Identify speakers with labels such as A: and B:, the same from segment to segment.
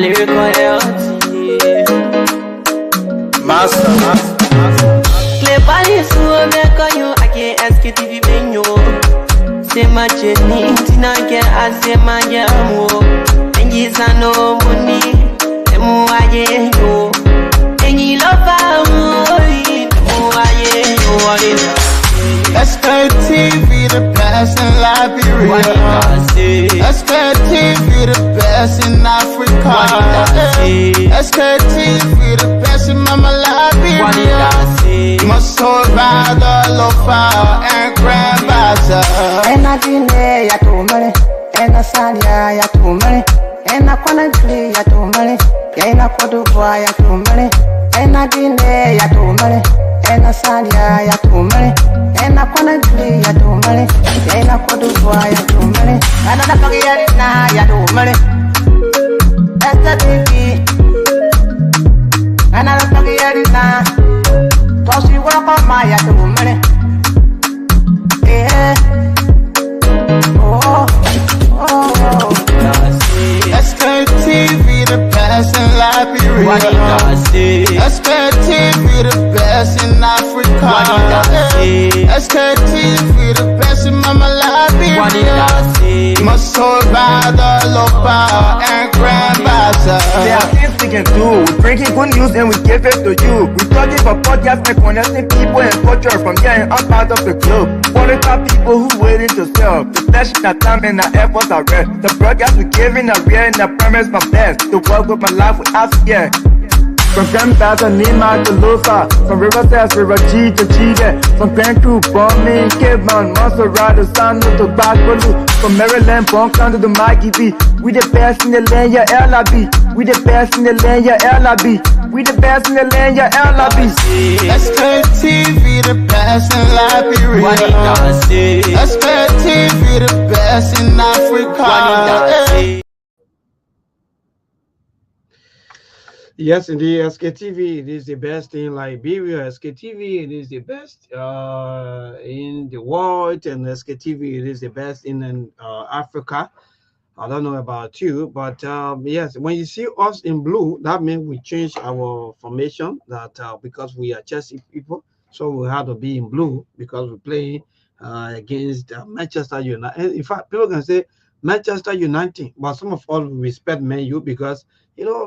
A: lyrical royalty.
B: Master.
A: Play Paris, who make you again Sktv venue. Say my journey, Tina get as say my jamo. And yes, I know money, the more I get you. And you love me, the more I get you.
B: Sktv, the best in Liberia. Sktv, the best in Africa. Sktv, the best in Mama Liberia. Must hold by the lofa and grandbaza.
C: And I didn't ya to money, and I sang ya to money, and I can't play ya to money, and I could do ya to money, and I didn't ya to money, and I sang ya to money, and I can't play ya to money, and I could do ya to money, and I can't get na ya to money. That's the baby, and I can't get it now. Cause you walk on my ya to money. Yeah.
B: Sktv, the best in Liberia. Sktv, the best in Africa. Sktv, the best in Mama Liberia. Must hold by the lofa and grandbaza.
D: There are things we can do. We bring in good news and we give it to you. We talking for podcasts and connecting people and culture from here and out part of the globe. Qualified people who waiting to serve. The passion, our time and our efforts are rare. The broadcast we giving are real and I promise my best to work with my life without fear. From Grandfather Nima to Lofa, from Riverside to Raji to Chide, from Grand Crew, Bombing, Cape Mount, Montserrat to San to Backwalu, from Maryland, Bonkan to the Mikey B. We the best in the land, yeah, LIB. We the best in the land, yeah, LIB. We the best in the land, yeah, LIB.
B: Sktv, the best in Liberia. Sktv, the best in Africa.
E: Yes, indeed, Sktv, it is the best in Liberia. Sktv, it is the best in the world, and Sktv, it is the best in Africa. I don't know about you, but yes, when you see us in blue, that means we change our formation. That because we are Chelsea people, so we have to be in blue because we play against Manchester United. And in fact, people can say Manchester United, but some of us respect Man U because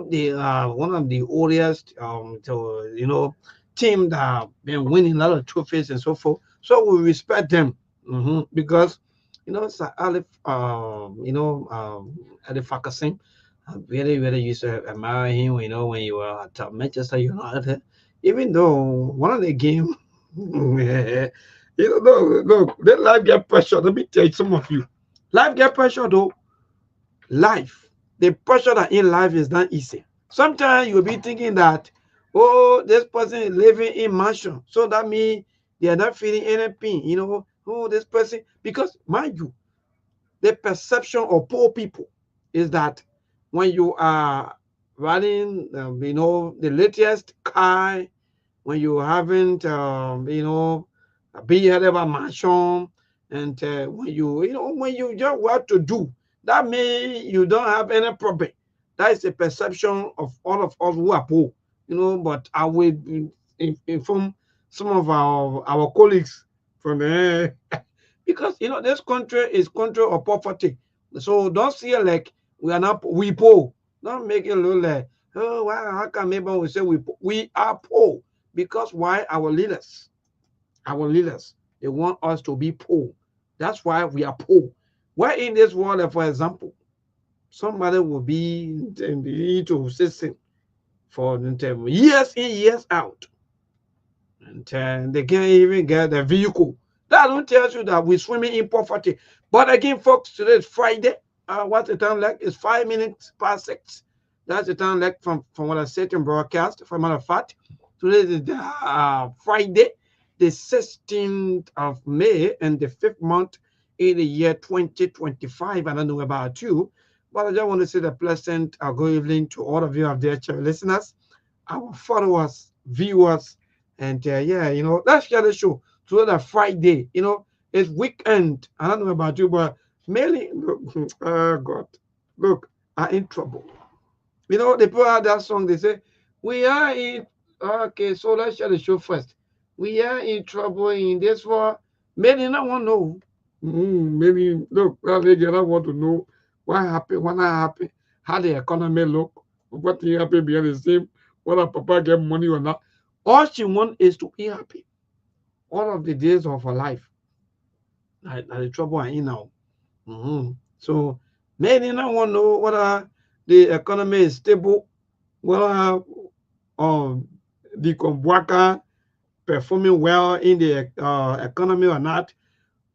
E: they are one of the oldest team that have been winning a lot of trophies and so forth. So we respect them because Sir Alif Alif Fakassim, really used to admire him. When you were at Manchester United, even though one of the game, look, that life get pressure. Let me tell you, some of you, life get pressure though. Life. The pressure that in life is not easy. Sometimes you'll be thinking that, oh, this person is living in mansion, so that means they are not feeling anything. Oh, this person, because mind you, the perception of poor people is that when you are riding, the latest car, when you haven't, a big head of a mansion, and when you just what to do. That means you don't have any problem. That is the perception of all of us who are poor, but I will inform some of our colleagues from because this country is country of poverty. So don't see it like we poor. Don't make it look like, oh wow, how come maybe we say we are poor? Because why? Our leaders, they want us to be poor. That's why we are poor. Why in this world, for example, somebody will be to system for years in, years out, and they can't even get a vehicle. That don't tell you that we're swimming in poverty. But again, folks, today is Friday. What's the time like? It's 5 minutes past 6. That's the time like from what I said in broadcast. For a matter of fact, today is Friday, the 16th of May, and the 5th month in the year 2025. I don't know about you, but I just want to say the pleasant good evening to all of you out there, listeners, our followers, viewers, and let's share the show. Today, the Friday, it's weekend. I don't know about you, but mainly, oh God, look, I'm in trouble. You know, they put out that song, they say, we are in, okay, so let's share the show first. We are in trouble in this war. Many not want to know. Many, look, they don't want to know what happened, what not happened, how the economy look, what thing happened behind the same, whether Papa get money or not. All she wants is to be happy. All of the days of her life. The trouble I'm in now. So many not want to know whether the economy is stable, whether the Kombuaka performing well in the economy or not.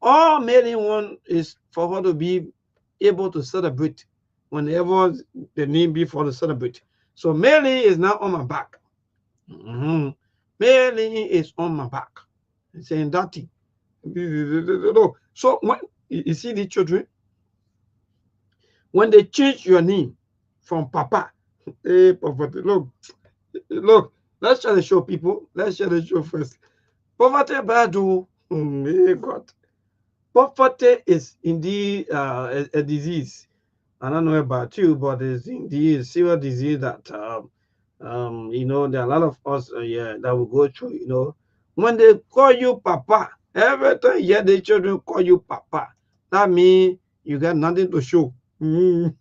E: All many want is for her to be able to celebrate whenever the name be for to celebrate. So Mary is now on my back. Mary is on my back. Saying that thing. So when you see the children, when they change your name from Papa, hey, Papa, look, let's try to show people. Let's try to show first. Poverty bad, hey God. Poverty is indeed a disease. I don't know about you, but it's indeed a serious disease that you know, there are a lot of us yeah, that will go through. You know, when they call you Papa, every time you hear the children call you Papa, that means you got nothing to show. You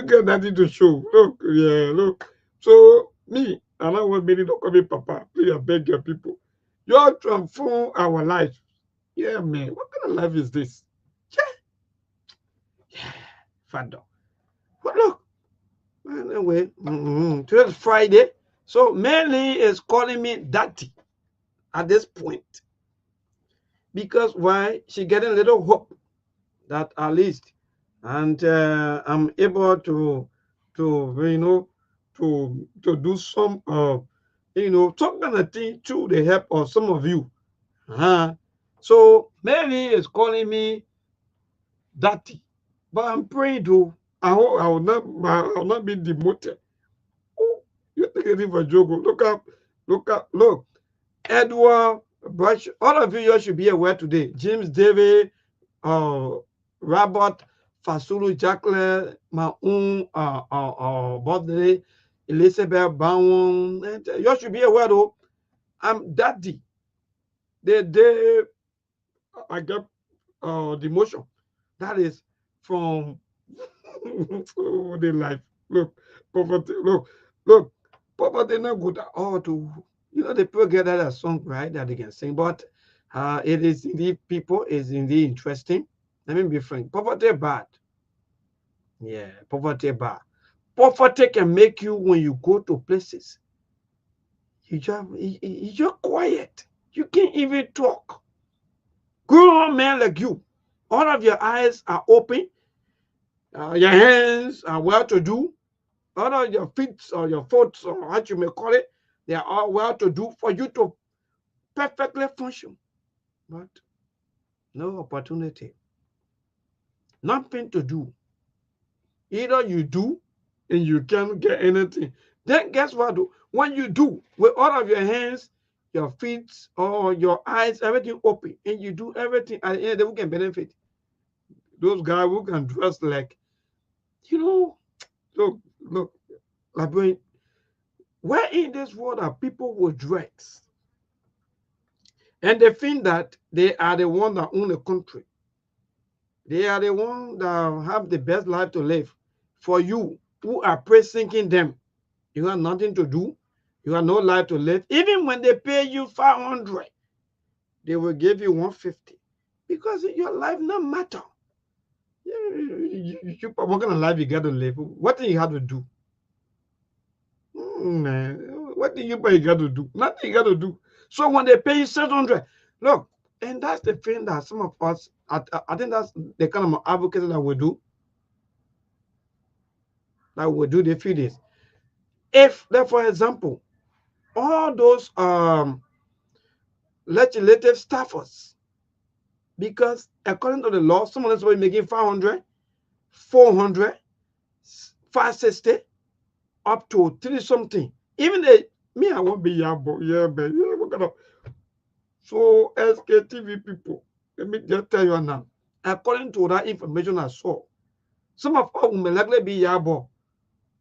E: got nothing to show. Look, yeah, look. So me, I don't want me to call me Papa. Please, I beg your people. You all transform our life. Yeah, man. What kind of life is this? Yeah, Father. But look, anyway, today's Friday. So Mary is calling me daddy at this point. Because why? She getting a little hope that at least, and I'm able to you know, to do some you know, some kind of thing through the help of some of you. So Mary is calling me daddy. But I'm praying to, I hope I will not be demoted. Oh, you're taking it for a joke. Look. Edward Bush, all of you should be aware today. James David, Robert Fasulu Jacqueline, my own birthday, Elizabeth Bowen. You should be aware though. I'm daddy. The day I get demotion. That is from the life. Look, poverty. Look, poverty not good at all. To you know, the people get that a song right that they can sing, but it is indeed people is indeed interesting. Let me be frank. Poverty bad. Yeah, poverty bad. Poverty can make you when you go to places. You're quiet. You can't even talk. Grown men like you, all of your eyes are open. Your hands are well to do. All of your feet or your foot or what you may call it, they are all well to do for you to perfectly function. But no opportunity. Nothing to do. Either you do and you can't get anything. Then guess what? When you do with all of your hands, your feet, or your eyes, everything open, and you do everything, at the end they can benefit. Those guys who can dress like, you know, look, like where in this world are people with dress? And they think that they are the one that own the country. They are the one that have the best life to live. For you, who are praising them, you have nothing to do. You have no life to live. Even when they pay you 500, they will give you 150 because your life not matter. What kind of life you got to live? What do you have to do? Man, what do you got to do? Nothing you got to do. So when they pay you 700, look, and that's the thing that some of us, I think that's the kind of advocacy that we do. That we do the few days. If, for example, all those legislative staffers, because according to the law, someone is making 500, 400, 560, up to 3 something. Even me, I won't be yabo. Yeah, but yeah, we're gonna. So Sktv people, let me just tell you now. According to that information I saw, some of us will likely be yabo.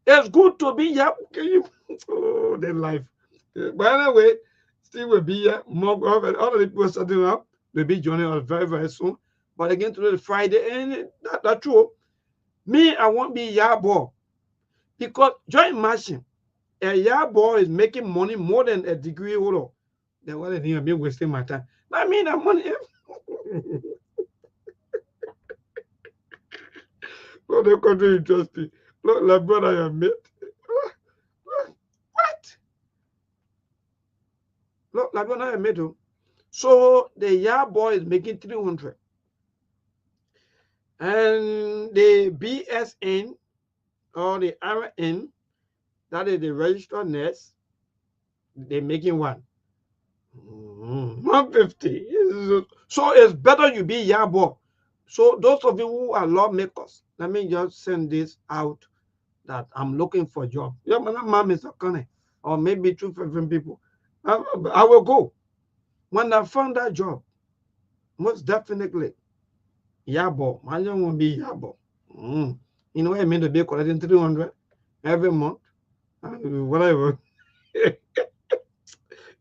E: It's good to be here. Can you? Oh, the life. By the way, still will be here. More all the people starting up will be joining us very, very soon. But again, today is Friday, and that's true. Me, I won't be Yabo because join imagine a Yabo is making money more than a degree holder. Then what I think I've been wasting my time. I mean, that money. Look, the country interesting. Look, like brother, I met. What? Look, like brother, I met him. So the Yabo is making 300. And the BSN or the RN, that is the registered nurse, they're making one. 150. So it's better you be Yabo. So those of you who are lawmakers, let me just send this out that I'm looking for a job. Yeah, my mom is Okane, or maybe 2 people. I will go. When I found that job, most definitely, Yabo. My young will be Yabo. You know what I mean to be collecting 300 every month? Whatever.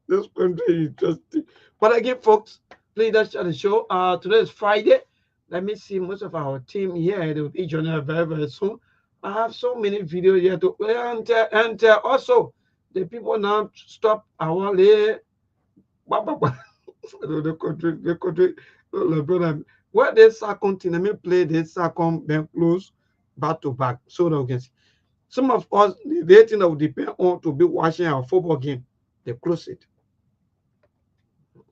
E: This country is interesting. But again, folks, please let's share the show. Today is Friday. Let me see most of our team here. They will be joining us very, very soon. I have so many videos here to play, and also the people now stop our the country, brother. Where this second team, let me play this second then close back to back so that we can see. Some of us, the thing that will depend on to be watching our football game, they close it.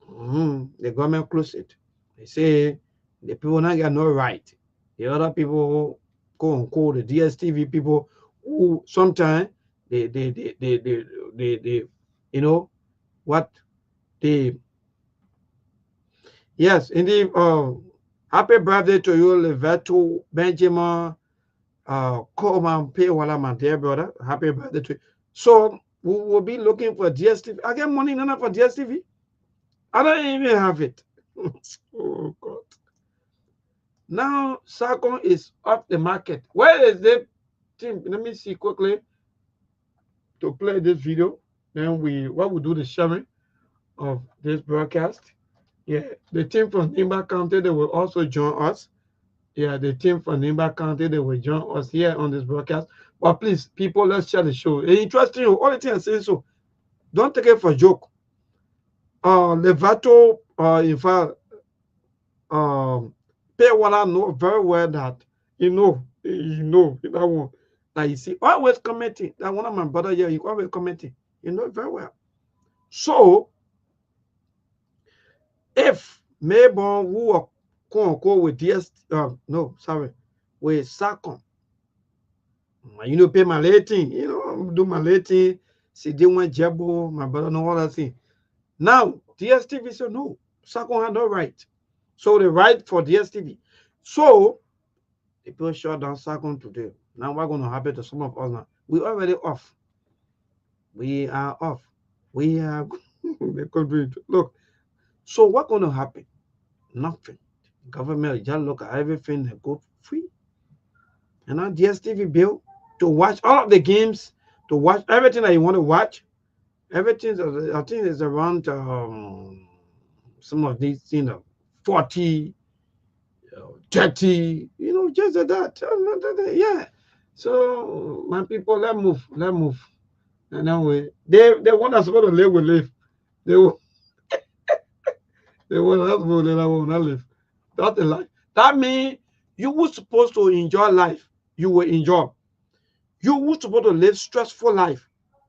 E: The government close it. They say the people now get no right. The other people, quote unquote, the DSTV people who sometimes they you know what they yes indeed. Happy birthday to you, Leveto Benjamin. Come and pay while my dear brother. Happy birthday to you. So we will be looking for DSTV. I get money none for DSTV. I don't even have it. Oh God. Now Sarcon is off the market. Where is the team? Let me see quickly to play this video. Then we do the sharing of this broadcast. Yeah, the team from Nimba County, they will also join us. Yeah, the team from Nimba County, they will join us here on this broadcast. But please, people, let's share the show. It's interesting. All the things I say so. Don't take it for a joke. Levato, in fact, pay what I know very well that that one. That you see, always commenting. That one of my brother here, you always commenting. You know very well. So, if Mayborn who are quote unquote with DS, with Sarcon, pay my lating, do my lating, see, they want Jabo, my brother, no other thing. Now, DSTV said no, Sarcon had no right. So the right for DSTV. So the people shut down Sarcon today. Now what's going to happen to some of us now? We're already off. We are off. We are the country. Look. So what's going to happen? Nothing. The government just look at everything and go free. And now DSTV bill to watch all of the games, to watch everything that you want to watch. Everything I think is around some of these 40, 30, just like that. Yeah. So my people, let's move. And then they want us to live, we live. They will want us to live, I will not live. That's a lie. That means you were supposed to enjoy life. You will enjoy. You were supposed to live stressful life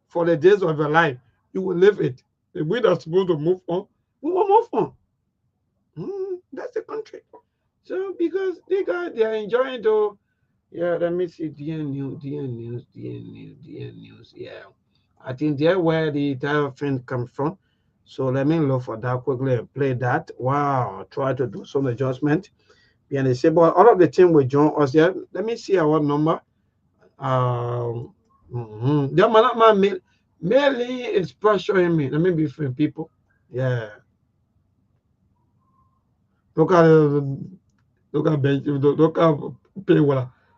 E: for the days of your life. You will live it. If we are supposed to move on, we will move on. That's the country. So because they are enjoying to, yeah, let me see, DN News. Yeah, I think they're where the entire thing comes from. So let me look for that quickly and play that. Wow, try to do some adjustment. And they say, but all of the team will join us here. Let me see our number. My mailing is pressuring me. Let me be free, people. Yeah. Look at bench. Look at pay.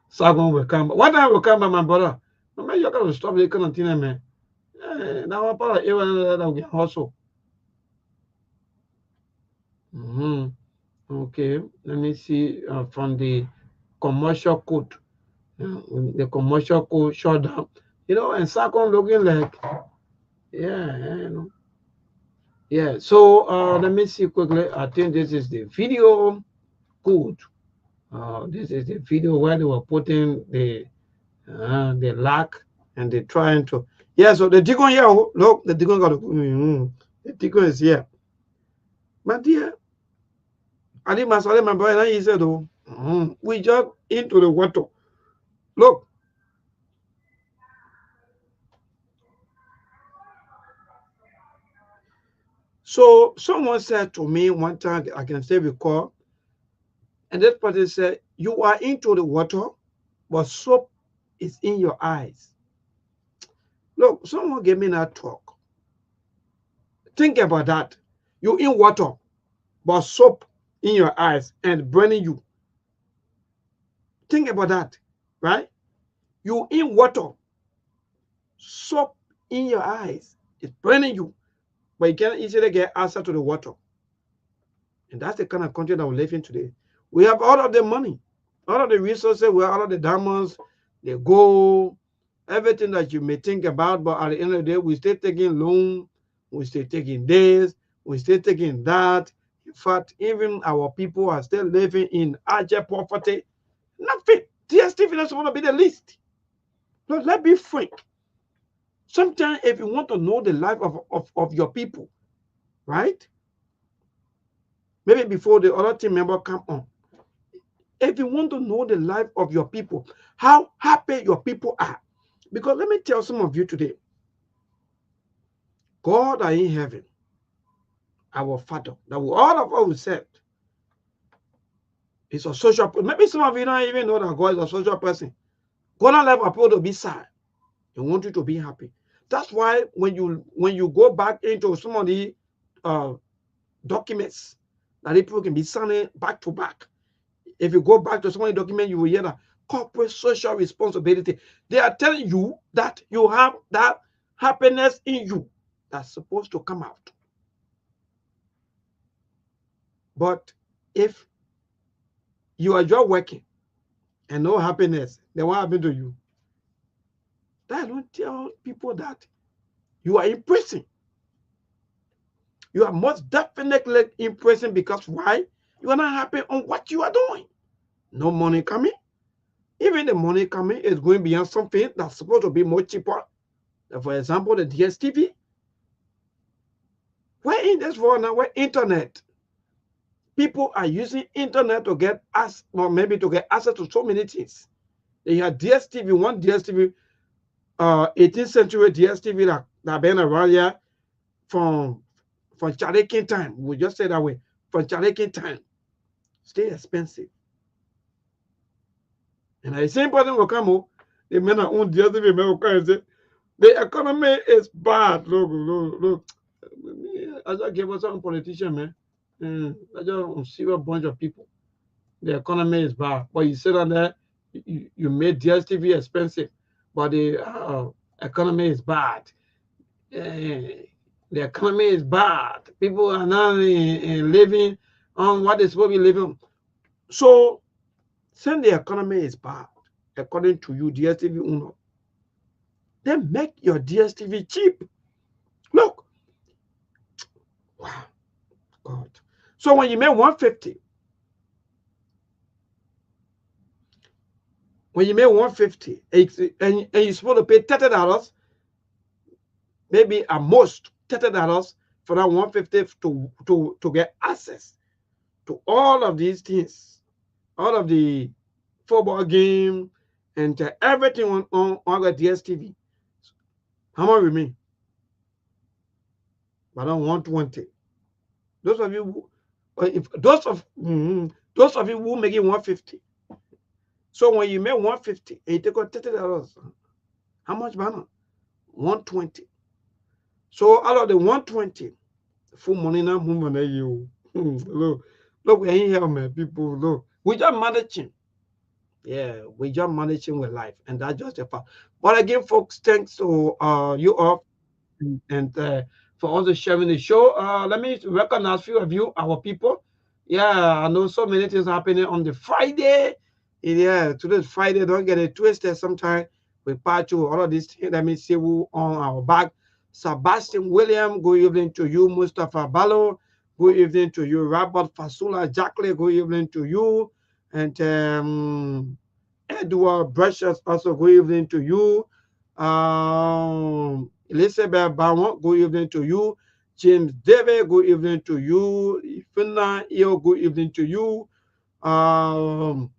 E: Sargon will come. What time will come, my brother? No matter you gotta stop the continent, man. Now I'm part of that we hustle. Okay, let me see from the commercial code. The commercial code shut down. And second looking like, yeah. Yeah, so let me see quickly. I think this is the video code. This is the video where they were putting the lock and they're trying to. Yeah, so the Deacon here, look, the Deacon got the Deacon is here. But dear, I did my son, my brother, he said, oh, we just into the water. Look. So someone said to me one time, I can still recall, and this person said, you are into the water, but soap is in your eyes. Look, someone gave me that talk. Think about that. You in water, but soap in your eyes and burning you. Think about that, right? You in water, soap in your eyes, it's burning you, but you can easily get access to the water. And that's the kind of country that we live in today. We have all of the money, all of the resources, we have all of the diamonds, the gold, everything that you may think about, but at the end of the day, we still taking loan, we still taking this, we still taking that. In fact, even our people are still living in abject poverty. Nothing. DSTV doesn't want to be the least. But let's be frank. Sometimes if you want to know the life of your people, right? Maybe before the other team member come on. If you want to know the life of your people, how happy your people are. Because let me tell some of you today, God are in heaven, our Father, that all of us will serve, is a social person. Maybe some of you don't even know that God is a social person. God don't let people to be sad. He wants you to be happy. That's why when you go back into some of the documents that people can be signing back to back, if you go back to some of the documents, you will hear that corporate social responsibility. They are telling you that you have that happiness in you that's supposed to come out. But if you are just working and no happiness, then what happened to you? That don't tell people that you are in prison. You are most definitely in prison because why? You are not happy on what you are doing. No money coming. Even the money coming is going beyond something that's supposed to be more cheaper. For example, the DSTV. We're in this world now, where internet. People are using internet to get us, or maybe to get access to so many things. They have DSTV, one DSTV, 18th century DSTV that been around here from Chalekin time. We just say that way. From Chalekin time. Still expensive. And the same person will come up, the men that own DSTV will come and say, the economy is bad. Look. I just gave us some politician, man. I just see a bunch of people. The economy is bad. But you sit on there, you made DSTV expensive, but the economy is bad. The economy is bad. People are not living on what they're supposed to be living. So, since the economy is bad, according to you, DSTV owner, then make your DSTV cheap. Look. Wow. God. So when you make 150, and you're supposed to pay $30, maybe at most $30 for that 150 to get access to all of these things, all of the football game and everything on the DSTV. How much remain? But I don't 120. Those of you, those of you who make it 150. So when you make 150 and you take out $30, how much banner? 120. So out of the 120, full money now moving at you. Look, we ain't here, man. People, look. We just managing. Yeah, we just managing with life, and that's just the fact. But again, folks, thanks to you all and for also sharing the show. Let me recognize few of you, our people. Yeah, I know so many things happening on the Friday. Yeah, today's Friday. Don't get it twisted. Sometimes we part to all of these things. Let me see who on our back. Sebastian William, good evening to you. Mustafa Ballo, good evening to you. Robert Fasula Jackley, good evening to you. And Edward Precious, also good evening to you. Elizabeth Bawon, good evening to you. James David, good evening to you. Ifina Iyo, good evening to you. Um,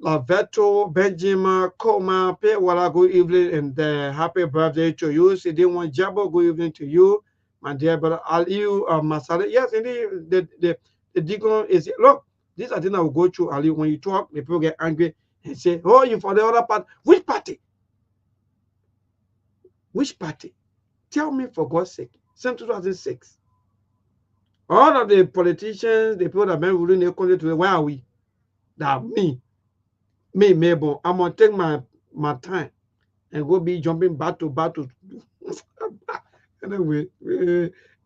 E: Laveto, Benjamin, Koma, Pewala, good evening, and happy birthday to you. Sidiwan Jabo, good evening to you. My dear brother Aliu Masale. Yes, indeed, the deacon is, look, this I think I will go through, Ali. When you talk, the people get angry and say, oh, you for the other part. Which party? Which party? Tell me for God's sake. Since 2006. All of the politicians, the people that have been ruling the country today, where are we? That Mabel, I'm gonna take my time and go be jumping battle. Anyway,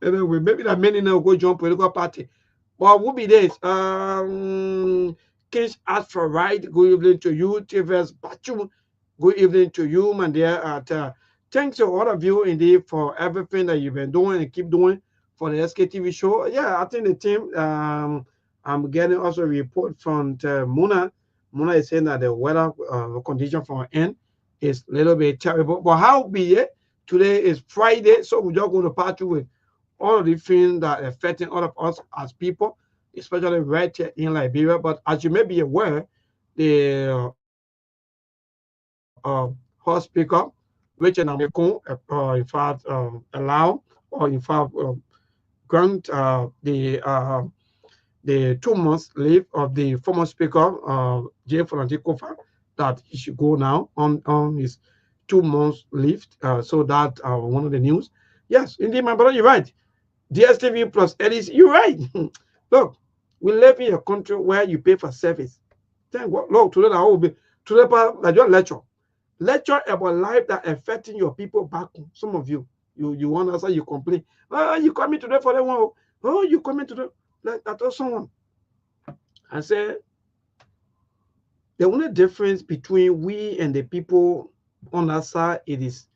E: anyway, maybe that many now go jump political party. But who be this? Kings ask for right. Good evening to you, TVS Bachu. Good evening to you, my dear. Thanks to all of you indeed for everything that you've been doing and keep doing for the SKTV show. Yeah, I think the team. I'm getting also a report from Muna. Muna is saying that the weather condition for end is a little bit terrible. But how be it? Today is Friday, so we're just going to party with all of the things that are affecting all of us as people, especially right here in Liberia. But as you may be aware, the House Speaker, which in in fact, allow or in fact grant the 2 months leave of the former Speaker, J. Francis, that he should go now on his 2 months leave. So that one of the news. Yes, indeed, my brother, you're right. DSTV plus LEC, you're right. Look, we live in a country where you pay for service. Thank God. Look, today I will be today, like your lecture about life that affecting your people back home. Some of you want to say you complain. Oh, you coming today for that one. Oh, you coming today. Like I told someone. I said the only difference between we and the people on that side, it is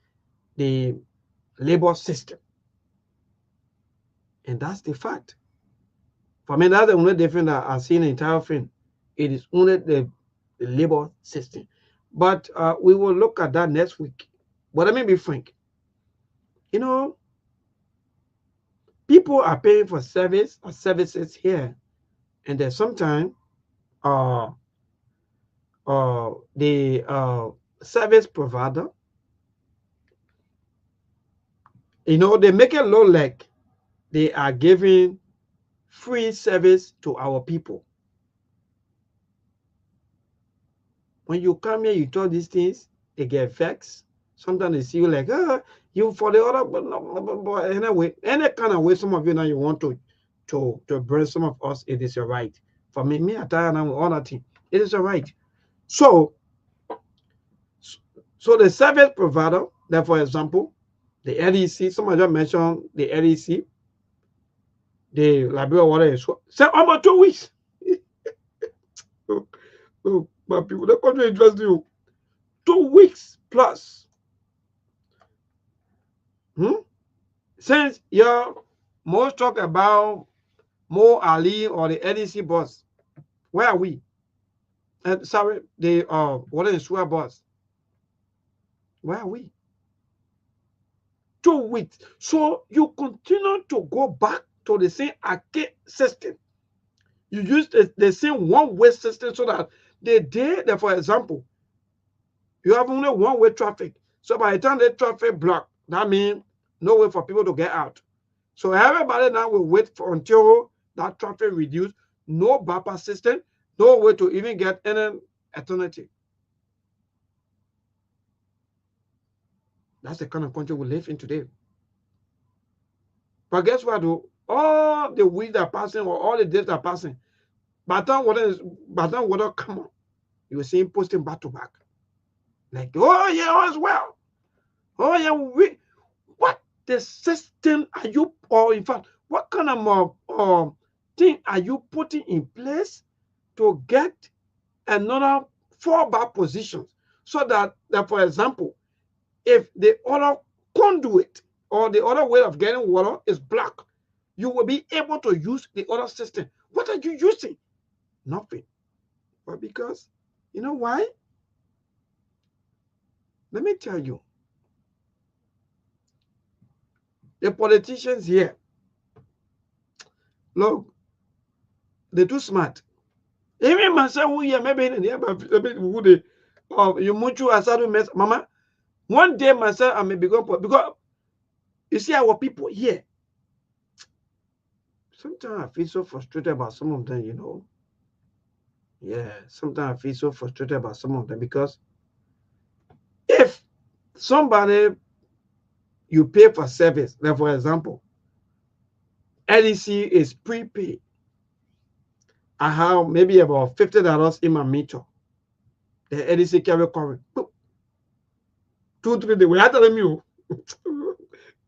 E: the labor system. And that's the fact. For me, that's the only difference that I've seen in the entire thing. It is only the labor system. But we will look at that next week. But let me be frank. You know, people are paying for services here. And then sometimes uh, the service provider, they make it look like they are giving free service to our people. When you come here, you talk these things, they get vexed. Sometimes they see you like, you for the other, but anyway, any kind of way, some of you now you want to bring some of us, it is your right. For me, I tell you all that thing, it is your right. So the service provider, that for example, the LEC, someone just mentioned the LEC, the Liberia water is say about 2 weeks. But people, the country interest you 2 weeks plus. Since you're most talk about Mo Ali or the NEC boss, where are we? Sorry, the water and sewer boss. Where are we? 2 weeks. So you continue to go back to the same arcade system. You use the same one-way system so that the day that, for example, you have only one-way traffic. So by the time the traffic block, that means no way for people to get out. So everybody now will wait until that traffic reduce. No bypass system, no way to even get any alternative. That's the kind of country we live in today. But guess what, though? All the weeks are passing or all the days are passing. By the time water come on, You will see him posting back to back. Like, oh yeah, all is well. Oh yeah, what the system are you, or in fact, what kind of thing are you putting in place to get another fallback positions so that, for example, if the other conduit or the other way of getting water is blocked, you will be able to use the other system. What are you using? Nothing. But because, you know why? Let me tell you, the politicians here, look, they're too smart. Even myself, who here, maybe in the who they, you muchu asadu mess, mama. One day myself, I may become, because you see our people here. Sometimes I feel so frustrated about some of them, you know. Yeah, sometimes I feel so frustrated about some of them because if somebody you pay for service, like for example, LEC is prepaid. I have maybe about $50 in my meter. The LEC carry current. 2-3 days. We are telling you.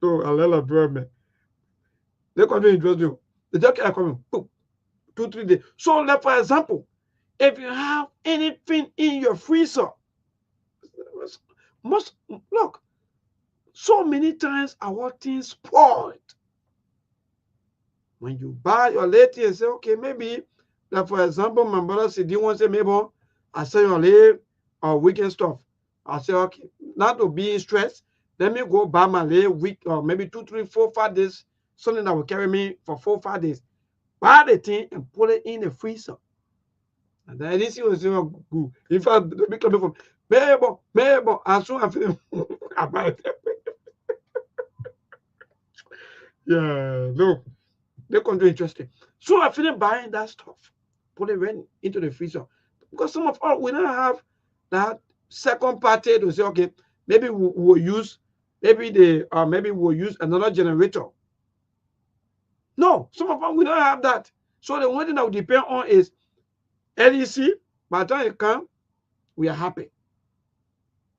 E: No, I let bro me. They continue interest you. The just carry current. 2-3 days. So, like for example, if you have anything in your freezer, most look, so many times our things spoiled. When you buy your late and say, okay, maybe, like for example, my brother said, do you want to say, maybe I sell your late or weekend stuff? I say, okay, not to be stressed, let me go buy my late week or maybe 2, 3, 4, 5 days, something that will carry me for 4, 5 days. Buy the thing and put it in the freezer. And then this was good. In fact, the big coming from maybe, as soon as I buy it. Yeah, look. They can do interesting. So I finished buying that stuff, put it right into the freezer. Because some of us, we don't have that second party to say, okay, maybe we'll use, maybe we'll use another generator. No, some of us, we don't have that. So the only thing that we depend on is LEC. By the time it comes, we are happy.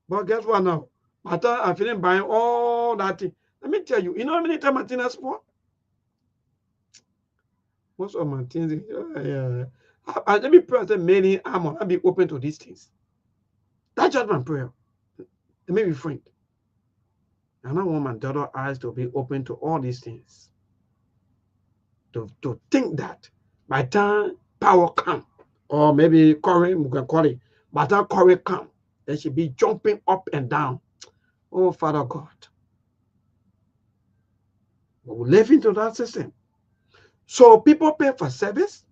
E: But guess what now? By the time I finished buying all that thing, let me tell you, you know how many times I think that's for? Most of my things, yeah. Let me pray that many I'll be open to these things. That's just my prayer. Let me be frank. I don't want my daughter's eyes to be open to all these things. To think that by the time power come, or maybe current, we can call it, by the time current come, they should be jumping up and down. Oh, Father God. We live into that system. So people pay for service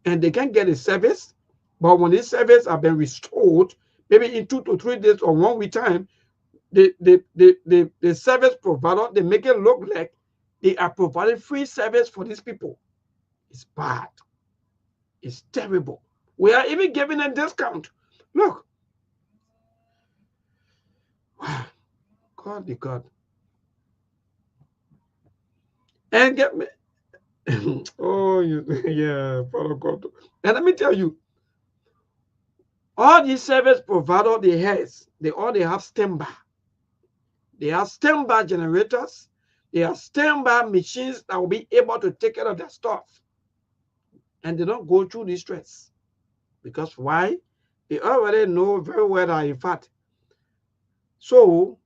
E: and they can get a service, but when this service have been restored, maybe in 2 to 3 days or 1 week time, the service provider, they make it look like they are providing free service for these people. It's bad. It's terrible. We are even giving a discount. Look. Wow. God, the God. And get me. Oh, yeah, Father God. And let me tell you, all these service providers, they all have standby. They have standby generators. They have standby machines that will be able to take care of their stuff. And they don't go through this stress. Because why? They already know very well that, in fact. So,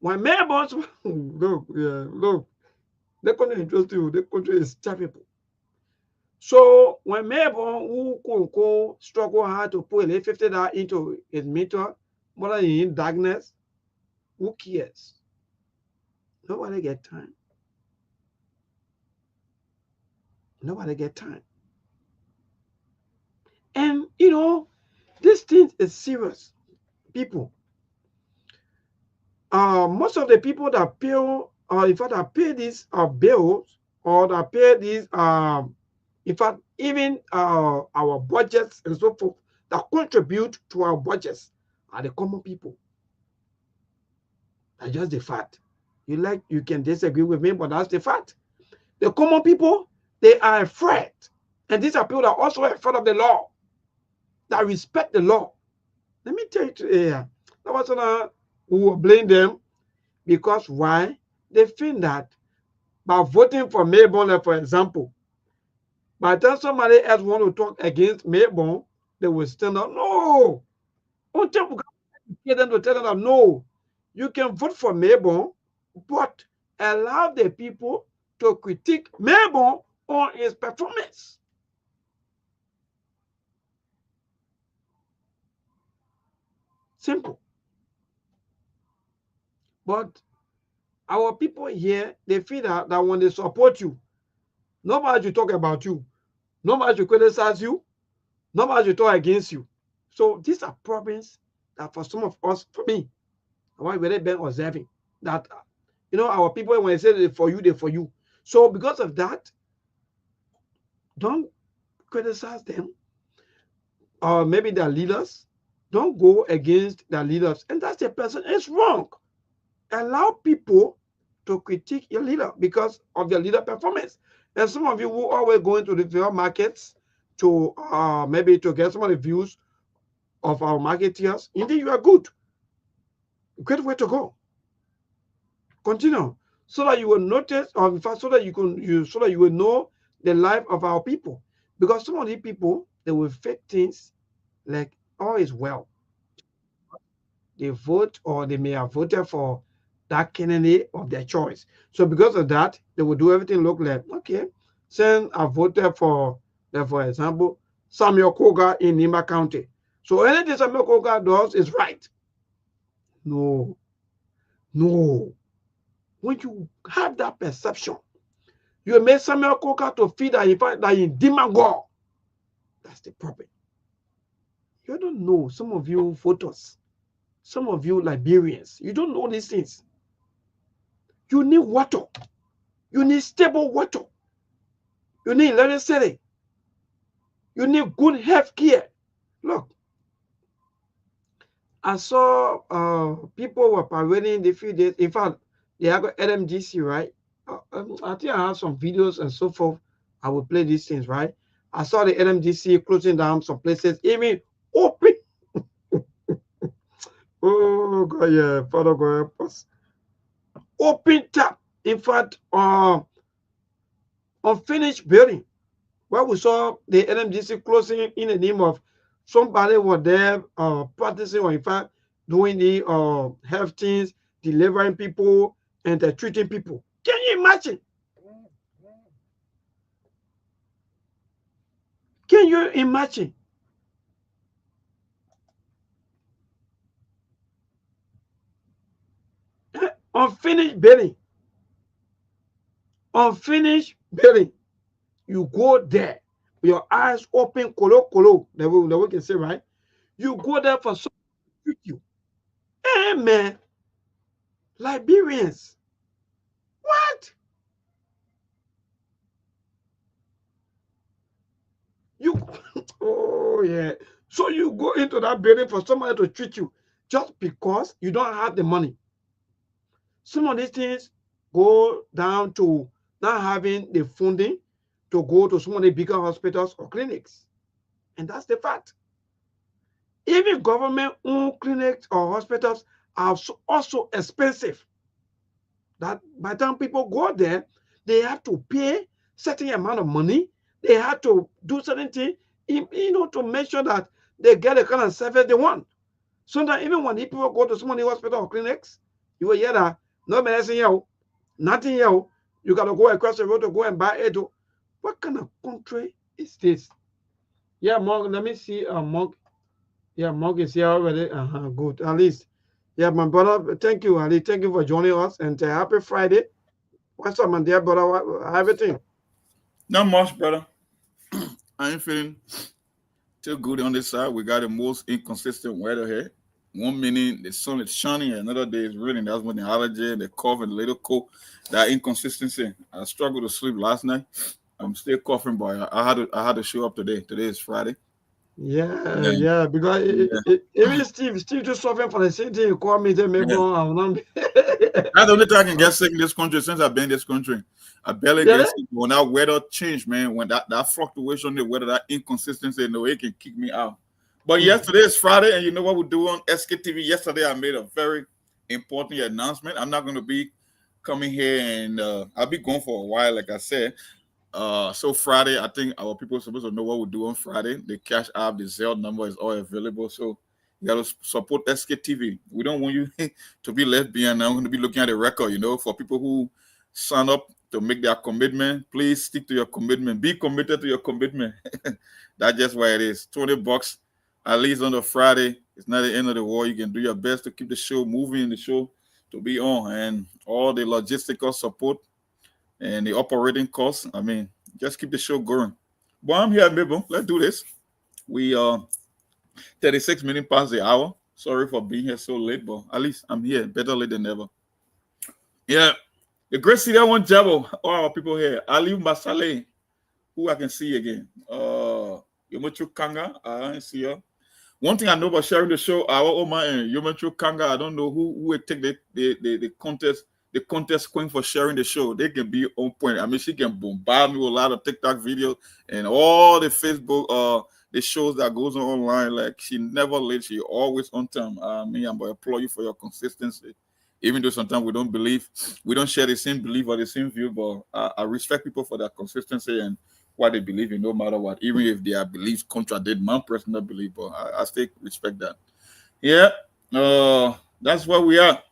E: when members, look, the country interest you, the country is terrible. So, when members who struggle hard to put $50 into his meter, more than in darkness, who cares? Nobody get time. Nobody get time. And, you know, this thing is serious. People. Most of the people that pay, in fact, that pay these bills, or that pay these, in fact, even our budgets and so forth, that contribute to our budgets are the common people. That's just the fact. You can disagree with me, but that's the fact. The common people, they are afraid. And these are people that are also afraid of the law, that respect the law. Let me tell you today, that was who will blame them because why? They feel that by voting for Melbourne, for example, by the time somebody else want to talk against Melbourne, they will stand up. No, until we get them to tell them that no, you can vote for Melbourne, but allow the people to critique Melbourne on his performance. Simple. But our people here, they feel that when they support you, nobody should talk about you, nobody should criticize you, nobody should talk against you. So these are problems that for some of us, for me, why we really been observing that our people, when they say they're for you, they're for you. So because of that, don't criticize them, or maybe their leaders. Don't go against their leaders, and that's the person. It's wrong. Allow people to critique your leader because of their leader performance. And some of you who always go into the fair markets to maybe to get some of the views of our marketeers, indeed you are good. Great way to go. Continue so that you will notice, or in fact, so that you will know the life of our people. Because some of these people, they will fake things like all is well. They vote, or they may have voted for that candidate of their choice. So because of that, they will do everything look like, okay, since I voted for example, Samuel Koga in Nima County. So anything Samuel Koga does is right. No. When you have that perception, you make Samuel Koga to feel that in demagogue. That's the problem. You don't know. Some of you voters, some of you Liberians, you don't know these things. You need water. You need stable water. You need electricity. You need good health care. Look, I saw people were parading the few days. In fact, they have got LMGC, right? I think I have some videos and so forth. I will play these things, right? I saw the LMGC closing down some places, even open. Oh, God, yeah. Father, God, help us. Open tap. In fact, unfinished building, where we saw the LMGC closing in the name of somebody was there practicing, or in fact doing the health things, delivering people and treating people. Can you imagine? Can you imagine? Unfinished building. Unfinished building. You go there with your eyes open, kolo, the way we can say, right? You go there for someone to treat you. Hey, man. Liberians. What? You, oh, yeah. So you go into that building for somebody to treat you just because you don't have the money. Some of these things go down to not having the funding to go to some of the bigger hospitals or clinics. And that's the fact. Even government-owned clinics or hospitals are also expensive. That by the time people go there, they have to pay certain amount of money. They have to do certain things, to make sure that they get the kind of service they want. So that even when people go to some of the hospital or clinics, you will hear that no medicine here, nothing here. You got to go across the road to go and buy it. What kind of country is this? Yeah, Monk, let me see. Monk. Yeah, Monk is here already. Good. At least. Yeah, my brother. Thank you, Ali. Thank you for joining us. And happy Friday. What's up, my dear brother? Everything?
F: Not much, brother. I ain't feeling too good on this side. We got the most inconsistent weather here. 1 minute the sun is shining, another day is raining. That's when the allergy, the cough, and the little cold. That inconsistency. I struggled to sleep last night. I'm still coughing, but I had to show up today. Today is Friday.
E: Yeah, because even Steve just suffering for the same thing. You call me, then maybe I'm not.
F: That's the only time I can get sick in this country since I've been in this country. I barely get sick. When that weather change, man, when that fluctuation in the weather, that inconsistency, it can kick me out. But yes, today is Friday, and you know what we do on SKTV. Yesterday, I made a very important announcement. I'm not going to be coming here, and I'll be gone for a while, like I said. So Friday, I think our people are supposed to know what we do on Friday. The cash app, the Zelle number is all available. So you got to support SKTV. We don't want you to be left behind. I'm going to be looking at the record, for people who sign up to make their commitment. Please stick to your commitment. Be committed to your commitment. That's just why it is. $20 at least on the Friday. It's not the end of the world. You can do your best to keep the show moving, the show to be on, and all the logistical support and the operating costs. I mean, just keep the show going. But I'm here, Mabel. Let's do this. We 36 minutes past the hour. Sorry for being here so late, but at least I'm here. Better late than never. Yeah. The great city I want Jabo. All our people here. Ali Masale, who I can see again. Yomochu Kanga, I see her. One thing I know about sharing the show, our Oma and Yomochu Kanga, I don't know who will take the contest queen for sharing the show. They can be on point. I mean, she can bombard me with a lot of TikTok videos and all the Facebook the shows that goes on online. Like, she never late, she always on time. I'm gonna applaud you for your consistency. Even though sometimes we don't share the same belief or the same view, but I respect people for their consistency and what they believe in, no matter what, even if their beliefs contradict my personal belief, but I still respect that. Yeah, that's where we are.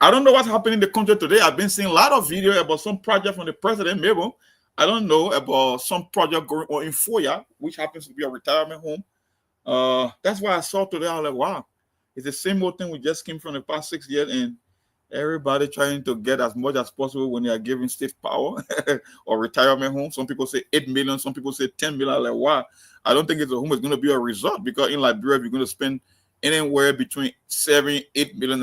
F: I don't know what's happening in the country today. I've been seeing a lot of videos about some project from the president, maybe. I don't know about some project going on in Foya, which happens to be a retirement home. That's why I saw today. I was like, wow, it's the same old thing we just came from the past 6 years, and everybody trying to get as much as possible when they are giving state power or retirement home. Some people say 8 million, some people say 10 million. Like, wow, I don't think it's a home is going to be a result, because in Liberia, you're going to spend anywhere between $7-8 million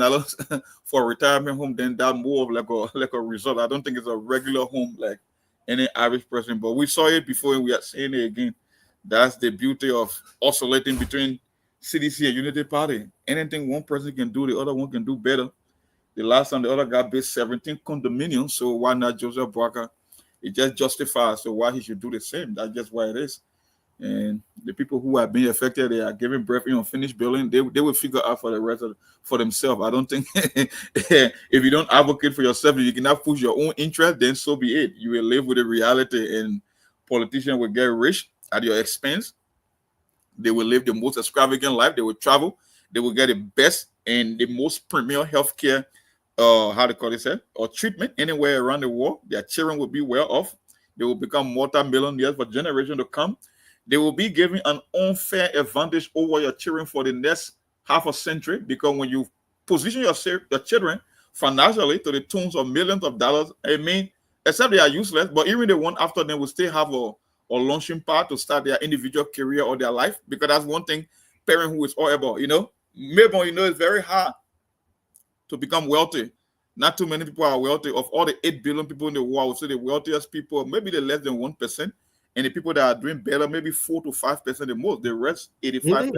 F: for a retirement home, then that more of like a result. I don't think it's a regular home like any average person, but we saw it before and we are seeing it again. That's the beauty of oscillating between CDC and Unity Party. Anything one person can do, the other one can do better. The last time the other guy built 17 condominiums, so why not Joseph Barker? It just justifies so why he should do the same. That's just why it is. And the people who are being affected, they are giving birth in unfinished building. They will figure out for the rest for themselves. I don't think if you don't advocate for yourself, you cannot push your own interest, then so be it. You will live with the reality, and politicians will get rich at your expense. They will live the most extravagant life. They will travel. They will get the best and the most premier healthcare, how to call it, or treatment anywhere around the world. Their children will be well off. They will become multi-millionaires for generations to come. They will be given an unfair advantage over your children for the next half a century, because when you position your children financially to the tunes of millions of dollars, I mean, except they are useless, but even the one after them will still have a launching pad to start their individual career or their life, because that's one thing parenthood is all about, Maybe, it's very hard to become wealthy. Not too many people are wealthy. Of all the 8 billion people in the world, I would say the wealthiest people, maybe they're less than 1%. And the people that are doing better, maybe 4 to 5% the most. The rest, 85%,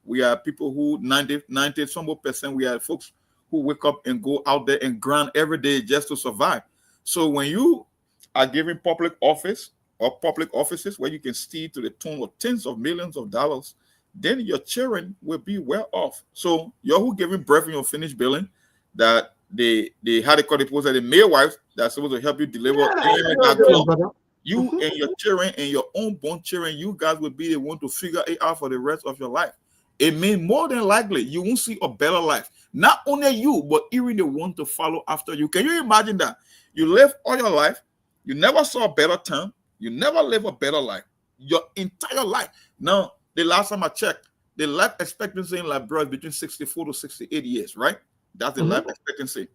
F: we are people who 90 some more percent. We are folks who wake up and go out there and grind every day just to survive. So when you are giving public office or public offices where you can steal to the tune of tens of millions of dollars, then your children will be well off. So you're who giving birth in your finished building, that they had to call the post that the midwives that's supposed to help you deliver. You and your children and your unborn children, you guys will be the one to figure it out for the rest of your life. It means more than likely you won't see a better life. Not only you, but even the one to follow after you. Can you imagine that? You live all your life, you never saw a better time, you never live a better life. Your entire life. Now, the last time I checked, the life expectancy in Liberia is between 64 to 68 years, right? That's the life expectancy.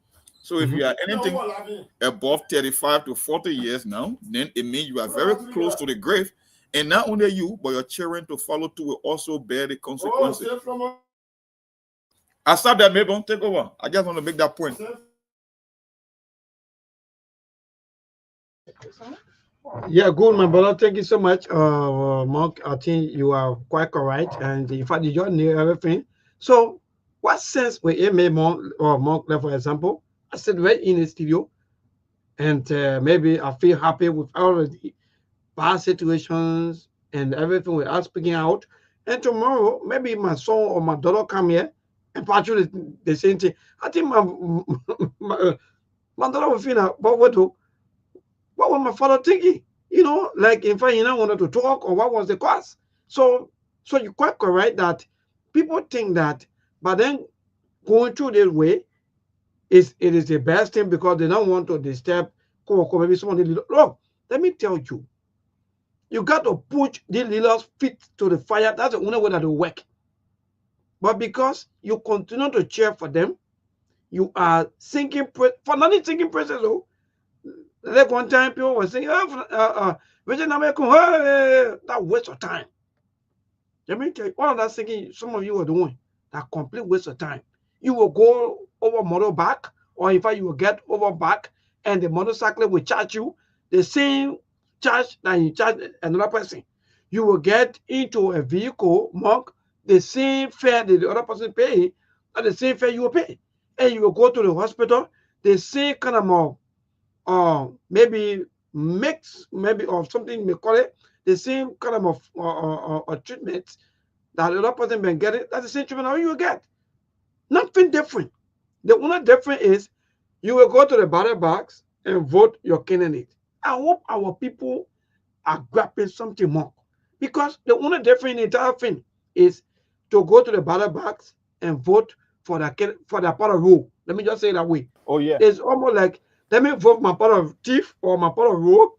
F: So if you are anything above 35 to 40 years now, then it means you are very close to the grave. And not only you, but your children to follow too will also bear the consequences. I stop that, Mabel. Take over. I just want to make that point.
E: Yeah, good, my brother. Thank you so much, Mark. I think you are quite correct, and in fact, you don't know everything. So, what sense will it make Mark, for example? I said right in the studio, and maybe I feel happy with all of the bad situations and everything without speaking out. and tomorrow maybe my son or my daughter come here and patrol the same thing. I think my daughter will feel that, but what was my father thinking? You know, like in fact, he not wanted to talk, or what was the cause? So you're quite correct that people think that, but then going through this way it is the best thing because they don't want to disturb maybe somebody. Look, let me tell you, you got to push the leaders' feet to the fire. That's the only way that will work. But because you continue to cheer for them, you are sinking for nothing sinking praises. Oh, like one time people were saying, that waste of time. Let me tell you, all of that thinking some of you are doing, that complete waste of time. You will go over motor back, or in fact, you will get over back, and the motorcycle will charge you the same charge that you charge another person. You will get into a vehicle, mark the same fare that the other person pay, and the same fare you will pay. And you will go to the hospital, the same kind of maybe mix, maybe of something we call it, the same kind of treatment that the other person been getting. That's the same treatment that you will get. Nothing different. The only difference is you will go to the ballot box and vote your candidate. I hope our people are grabbing something more, because the only difference in the entire thing is to go to the ballot box and vote for the part of rule. Let me just say it that way.
F: Oh yeah.
E: It's almost like, let me vote my part of thief or my part of rule.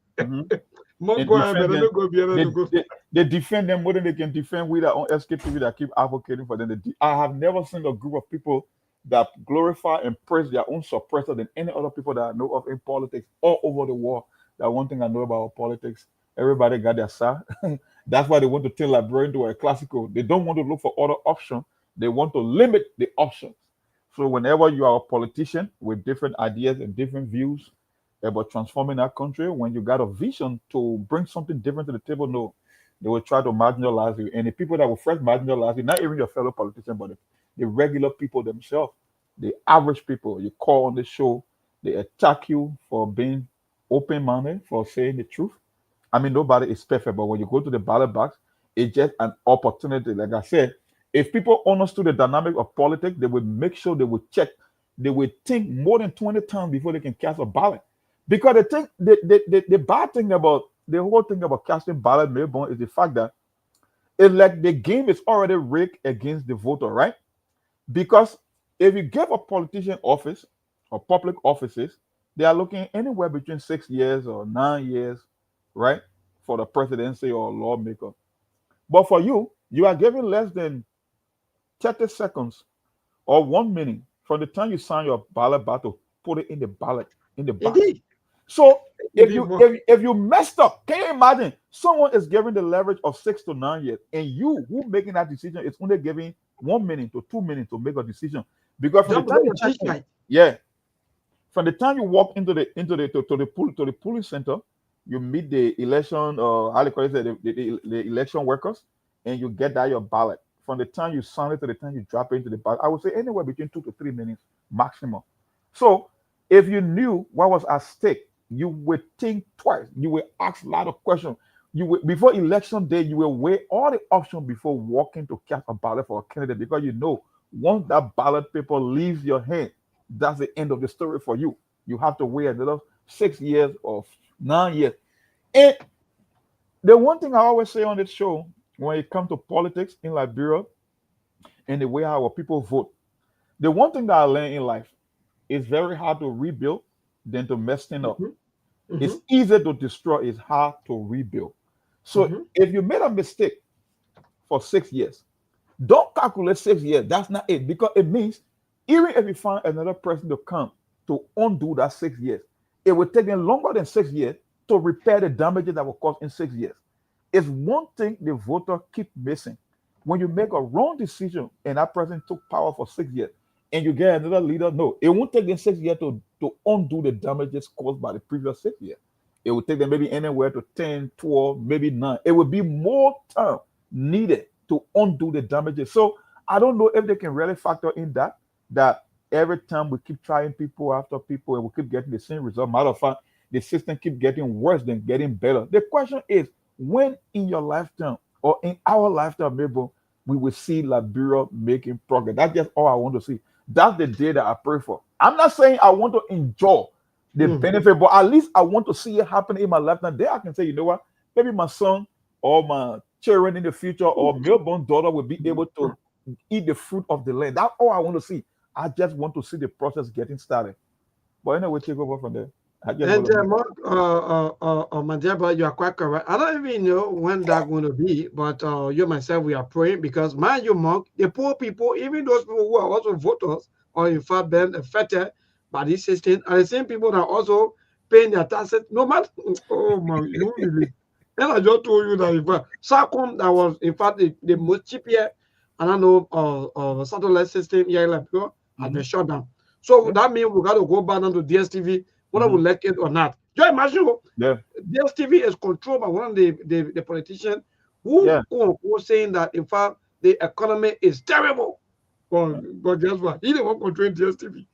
F: They defend them more than they can defend with their own Sktv that keep advocating for them. I have never seen a group of people that glorify and praise their own suppressor than any other people that I know of in politics all over the world. That one thing I know about politics, everybody got their side. That's why they want to turn librarian to a classical. They don't want to look for other options. They want to limit the options. So whenever you are a politician with different ideas and different views about transforming our country, when you got a vision to bring something different to the table, no, they will try to marginalize you. And the people that will first marginalize you, not even your fellow politicians, but the regular people themselves, the average people, you call on the show, they attack you for being open-minded, for saying the truth. I mean, nobody is perfect, but when you go to the ballot box, it's just an opportunity. Like I said, if people understood the dynamic of politics, they would make sure they would check, they would think more than 20 times before they can cast a ballot. Because the bad thing about the whole thing about casting ballot, Melbourne, is the fact that it's like the game is already rigged against the voter, right? Because if you give a politician office or public offices, they are looking anywhere between 6 years or 9 years, right, for the presidency or lawmaker. But for you, you are given less than 30 seconds or 1 minute from the time you sign your ballot to put it in the ballot in the box.
E: Indeed.
F: So if you messed up, can you imagine someone is given the leverage of 6 to 9 years, and you who making that decision is only giving 1 minute to 2 minutes to make a decision? Because from the time you walk into the polling center, you meet the election how do you call it, the election workers, and you get that your ballot. From the time you sign it to the time you drop it into the ballot, I would say anywhere between 2 to 3 minutes maximum. So if you knew what was at stake, you would think twice. You will ask a lot of questions. You will, before election day, you will weigh all the options before walking to cast a ballot for a candidate, because you know once that ballot paper leaves your hand, that's the end of the story for you. You have to wait another 6 years or 9 years. And the one thing I always say on this show, when it comes to politics in Liberia and the way our people vote, the one thing that I learned in life, it's very hard to rebuild than to mess things up. It's easier to destroy, it's hard to rebuild. So if you made a mistake for 6 years, don't calculate 6 years. That's not it, because it means even if you find another person to come to undo that 6 years, it will take them longer than 6 years to repair the damages that were caused in 6 years. It's one thing the voter keep missing. When you make a wrong decision and that person took power for 6 years and you get another leader, no, it won't take them 6 years to undo the damages caused by the previous 6 years. It will take them maybe anywhere to 10, 12, maybe 9. It will be more time needed to undo the damages. So I don't know if they can really factor in that every time we keep trying people after people and we keep getting the same result. Matter of fact, the system keep getting worse than getting better. The question is, when in your lifetime or in our lifetime, maybe
G: we will see Liberia making progress. That's just all I want to see. That's the day that I pray for. I'm not saying I want to enjoy the benefit, but at least I want to see it happen in my lifetime. There I can say, you know what? Maybe my son or my children in the future or Melbourne daughter will be able to eat the fruit of the land. That's all I want to see. I just want to see the process getting started. But anyway, take over from there. I just
E: And
G: want to
E: Mark, my dear brother, you are quite correct. I don't even know when that's going to be, but you myself, we are praying because, mind you, Mark, the poor people, even those people who are also voters, or in fact been affected by this system, are the same people that are also paying their taxes. No matter, oh man, you really. And I just told you that in fact, SACOM that was in fact the most cheap here, and I know satellite system here like has been shut down. So that means we got to go back down to DSTV, whether we like it or not. Just imagine, DSTV is controlled by one of the politicians who was saying that in fact the economy is terrible. But guess what? He didn't want to control DSTV.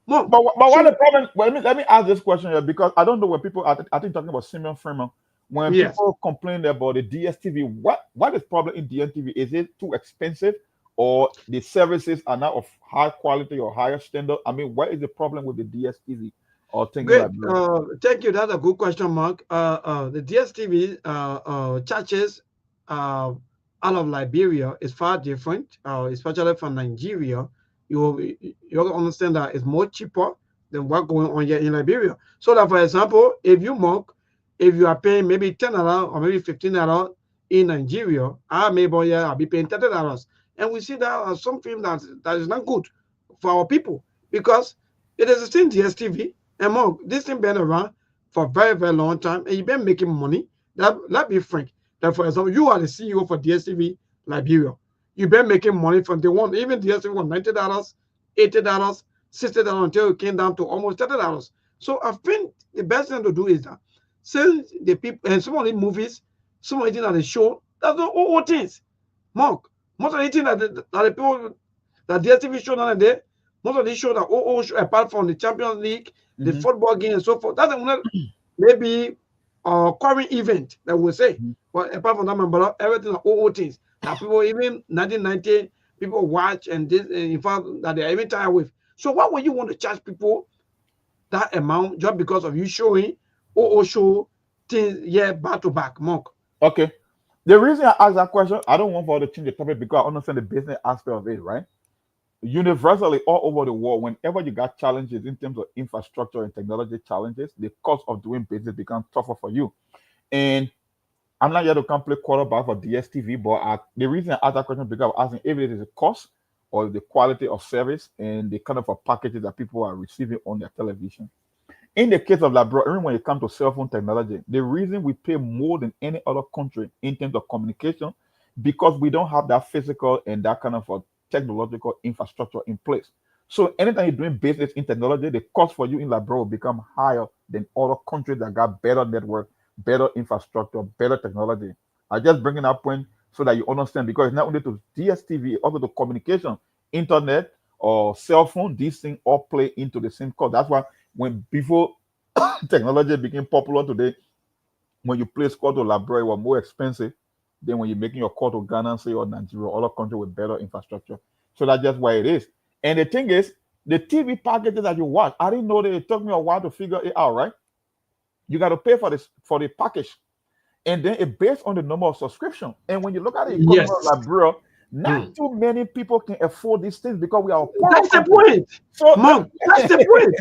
G: But what the problem? Well, let me ask this question here because I don't know when people I think talking about Simeon Freeman. When people complain about the DSTV, what is problem in DSTV? Is it too expensive, or the services are not of high quality or higher standard? I mean, what is the problem with the DSTV or things like that?
E: Thank you. That's a good question, Mark. The DSTV churches out of Liberia is far different, especially from Nigeria. You have to understand that it's more cheaper than what's going on here in Liberia. So that, for example, if you are paying maybe $10 or maybe $15 in Nigeria, I'll be paying $30. And we see that as something that is not good for our people because it is the same DSTV. And more, this thing been around for a very, very long time, and you've been making money. Let's be frank. That, for example, you are the CEO for DSTV Liberia. You've been making money from the one, even DSTV was $90, $80, $60 until it came down to almost $30. So I think the best thing to do is that since the people and some of the movies, some of the things that they show, that's not all things. Mark, most of the things that the people that DSTV show down there, most of these show that all show apart from the Champions League, the football game and so forth. That's maybe a current event that we say. But apart from that, everything are all things that people even 1990 people watch and this in fact that they're even tired with. So why would you want to charge people that amount just because of you showing or show things back to back, Mark?
G: Okay. The reason I asked that question, I don't want to change the topic because I understand the business aspect of it, right? Universally, all over the world, whenever you got challenges in terms of infrastructure and technology challenges, the cost of doing business becomes tougher for you. And I'm not here to come play quarterback for DSTV, but the reason I asked that question is because I'm asking if it is a cost or the quality of service and the kind of packages that people are receiving on their television. In the case of Liberia, when it comes to cell phone technology, the reason we pay more than any other country in terms of communication, because we don't have that physical and that kind of technological infrastructure in place. So anytime you're doing business in technology, the cost for you in Liberia will become higher than other countries that got better network, better infrastructure, better technology. I just bring that point so that you understand, because it's not only to DSTV, also to communication, internet or cell phone, these things all play into the same cost. That's why when before technology became popular today, when you place call to Liberia, it was more expensive than when you're making your call to Ghana, say, or Nigeria, other country with better infrastructure. So that's just why it is. And the thing is, the TV packages that you watch, I didn't know that it took me a while to figure it out, right? You got to pay for the package. And then it's based on the number of subscription. And when you look at the economy of Liberia, not too many people can afford these things because we are poor.
E: That's the point. So, Mom, that's the point.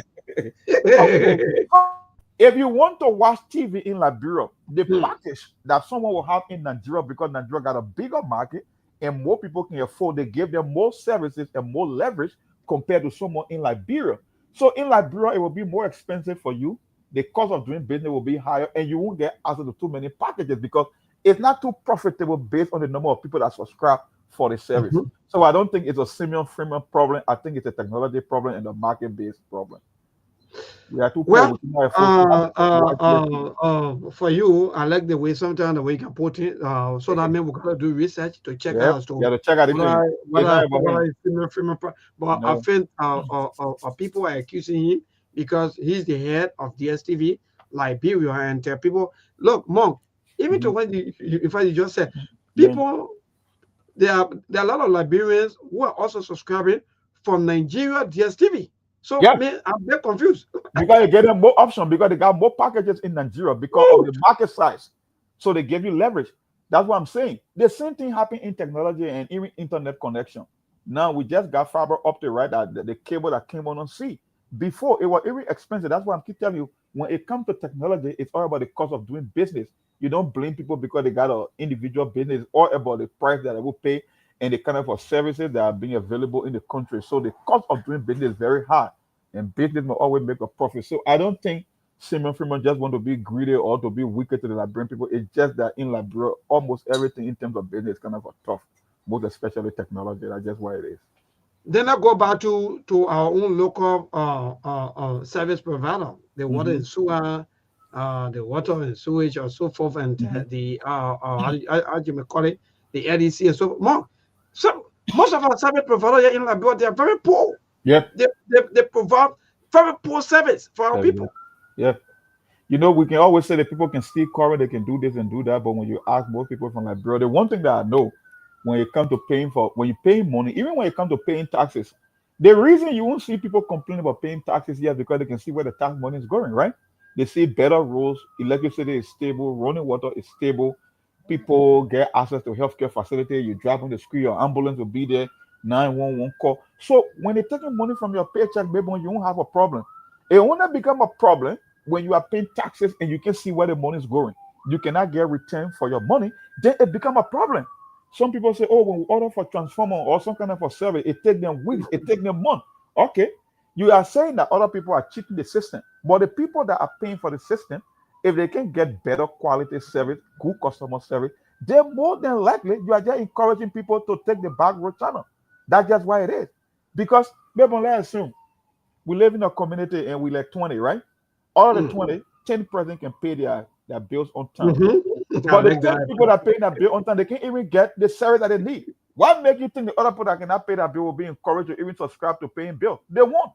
G: If you want to watch TV in Liberia, the package that someone will have in Nigeria, because Nigeria got a bigger market and more people can afford, they give them more services and more leverage compared to someone in Liberia. So in Liberia, it will be more expensive for you. The cost of doing business will be higher, and you won't get access to too many packages because it's not too profitable based on the number of people that subscribe for the service. So I don't think it's a Simeon Freeman problem. I think it's a technology problem and a market-based problem.
E: For you, I like the way sometimes the way you can put it. So that means we gotta do research to check out. So
G: to check out
E: but I think people are accusing him because he's the head of DSTV Liberia, and tell people, look, Monk, even to when you just said people there are a lot of Liberians who are also subscribing from Nigeria DSTV. So
G: Yeah,
E: man, I'm very confused.
G: because you get them more options because they got more packages in Nigeria because of
E: Woo!
G: the market size. So they give you leverage. That's what I'm saying. The same thing happened in technology and even internet connection. Now we just got fiber optic, right? The cable that came on sea. Before it was very expensive. That's why I keep telling you when it comes to technology, it's all about the cost of doing business. You don't blame people because they got an individual business or about the price that they will pay and the kind of services that are being available in the country. So the cost of doing business is very high and business will always make a profit. So I don't think Simon Freeman just want to be greedy or to be wicked to the Liberian people. It's just that in Liberia, almost everything in terms of business is kind of a tough, most especially technology. That's just why it is.
E: Then I go back to our own local service provider, the water
G: Mm-hmm.
E: and sewer, the water and sewage, or so forth, and
G: Mm-hmm.
E: the how you may call it, the LEC and so more. So most of our service providers here in Liberia, they are very poor.
G: Yep.
E: They provide very poor service for our
G: Yeah.
E: people.
G: Yeah. You know, we can always say that people can steal current, they can do this and do that, but when you ask most people from Liberia, the one thing that I know when it comes to paying for when you pay money, even when it comes to paying taxes, the reason you won't see people complain about paying taxes here is because they can see where the tax money is going, right? They see better rules, electricity is stable, running water is stable, people get access to healthcare facility, you drive on the street, your ambulance will be there, 911 call. So when they're taking money from your paycheck, baby, you won't have a problem. It won't become a problem when you are paying taxes and you can see where the money is going. You cannot get return for your money, then it become a problem. Some people say, oh, when we order for transformer or some kind of a service, it takes them weeks, it takes them months. Okay. You are saying that other people are cheating the system. But the people that are paying for the system, if they can get better quality service, good customer service, then more than likely you are just encouraging people to take the back road channel. That's just why it is. Because, maybe let's assume we live in a community and we like 20, right? All of the
E: Mm.
G: 20, 10% can pay their bills on time.
E: Mm-hmm.
G: But the
E: That guy.
G: 10 people that pay that bill on time, they can't even get the service that they need. What make you think the other people that cannot pay that bill will be encouraged to even subscribe to paying bill? They won't.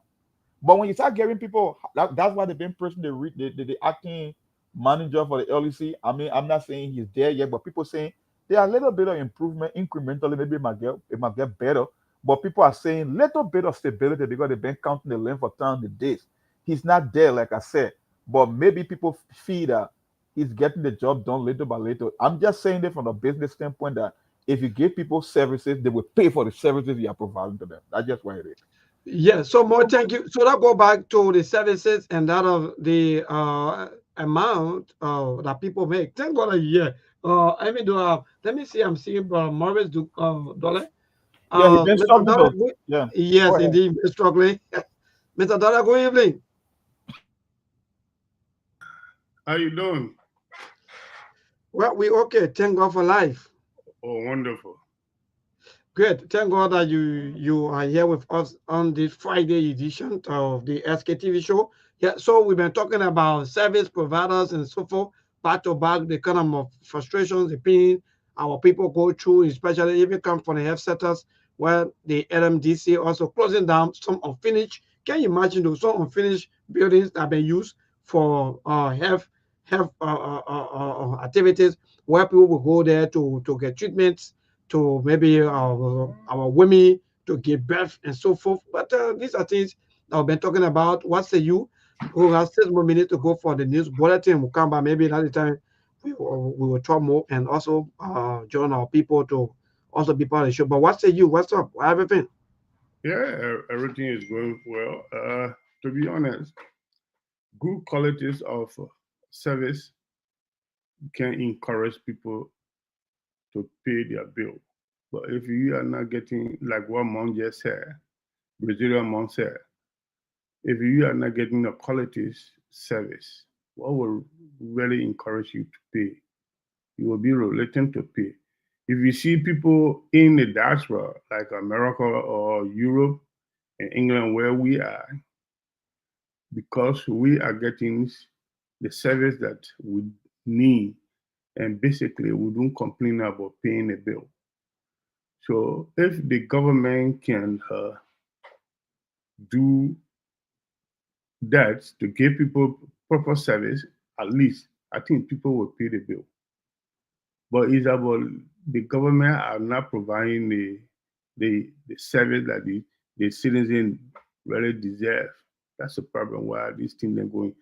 G: But when you start getting people, that's why they've been pushing the acting manager for the LEC. I mean, I'm not saying he's there yet, but people saying there are a little bit of improvement incrementally. Maybe it might get better. But people are saying little bit of stability because they've been counting the length of time, the days. He's not there, like I said. But maybe people feel that he's getting the job done little by little. I'm just saying that from a business standpoint that if you give people services, they will pay for the services you are providing to them. That's just what it is.
E: Yeah, so more thank you. So that go back to the services and that of the amount that people make. Thank God a year. Even though let me see, I'm seeing Morris Dollar.
G: Yeah, he's been
E: Mr.
G: struggling
E: Dollar,
G: though. Yeah. Go
E: yes,
G: ahead.
E: indeed, struggling. Mr. Dollar, good evening.
B: How you doing?
E: Well, we okay. Thank God for life.
B: Oh, wonderful.
E: Good. Thank God that you are here with us on this Friday edition of the SKTV show. Yeah, so we've been talking about service providers and so forth, back to back, the kind of frustrations, the pain our people go through, especially if you come from the health sectors where the LMDC also closing down some unfinished. Can you imagine those some unfinished buildings that have been used for health activities where people will go there to get treatments to maybe our women to give birth and so forth. But these are things that we've been talking about. What say you? We have 6 more minutes to go for the news bulletin. We'll come back maybe another time. We will talk more and also join our people to also be part of the show. But what say you? What's up? Everything?
B: Yeah, everything is going well. To be honest, good qualities of service can encourage people to pay their bill. But if you are not getting, like what Mom just said, Brazilian Mom said, if you are not getting a quality service, what will really encourage you to pay? You will be reluctant to pay. If you see people in the diaspora, like America or Europe and England, where we are, because we are getting the service that we need, and basically we don't complain about paying a bill. So if the government can do that to give people proper service, at least I think people will pay the bill. but it's about the government are not providing the service that the citizen really deserve. That's the problem why these things are going.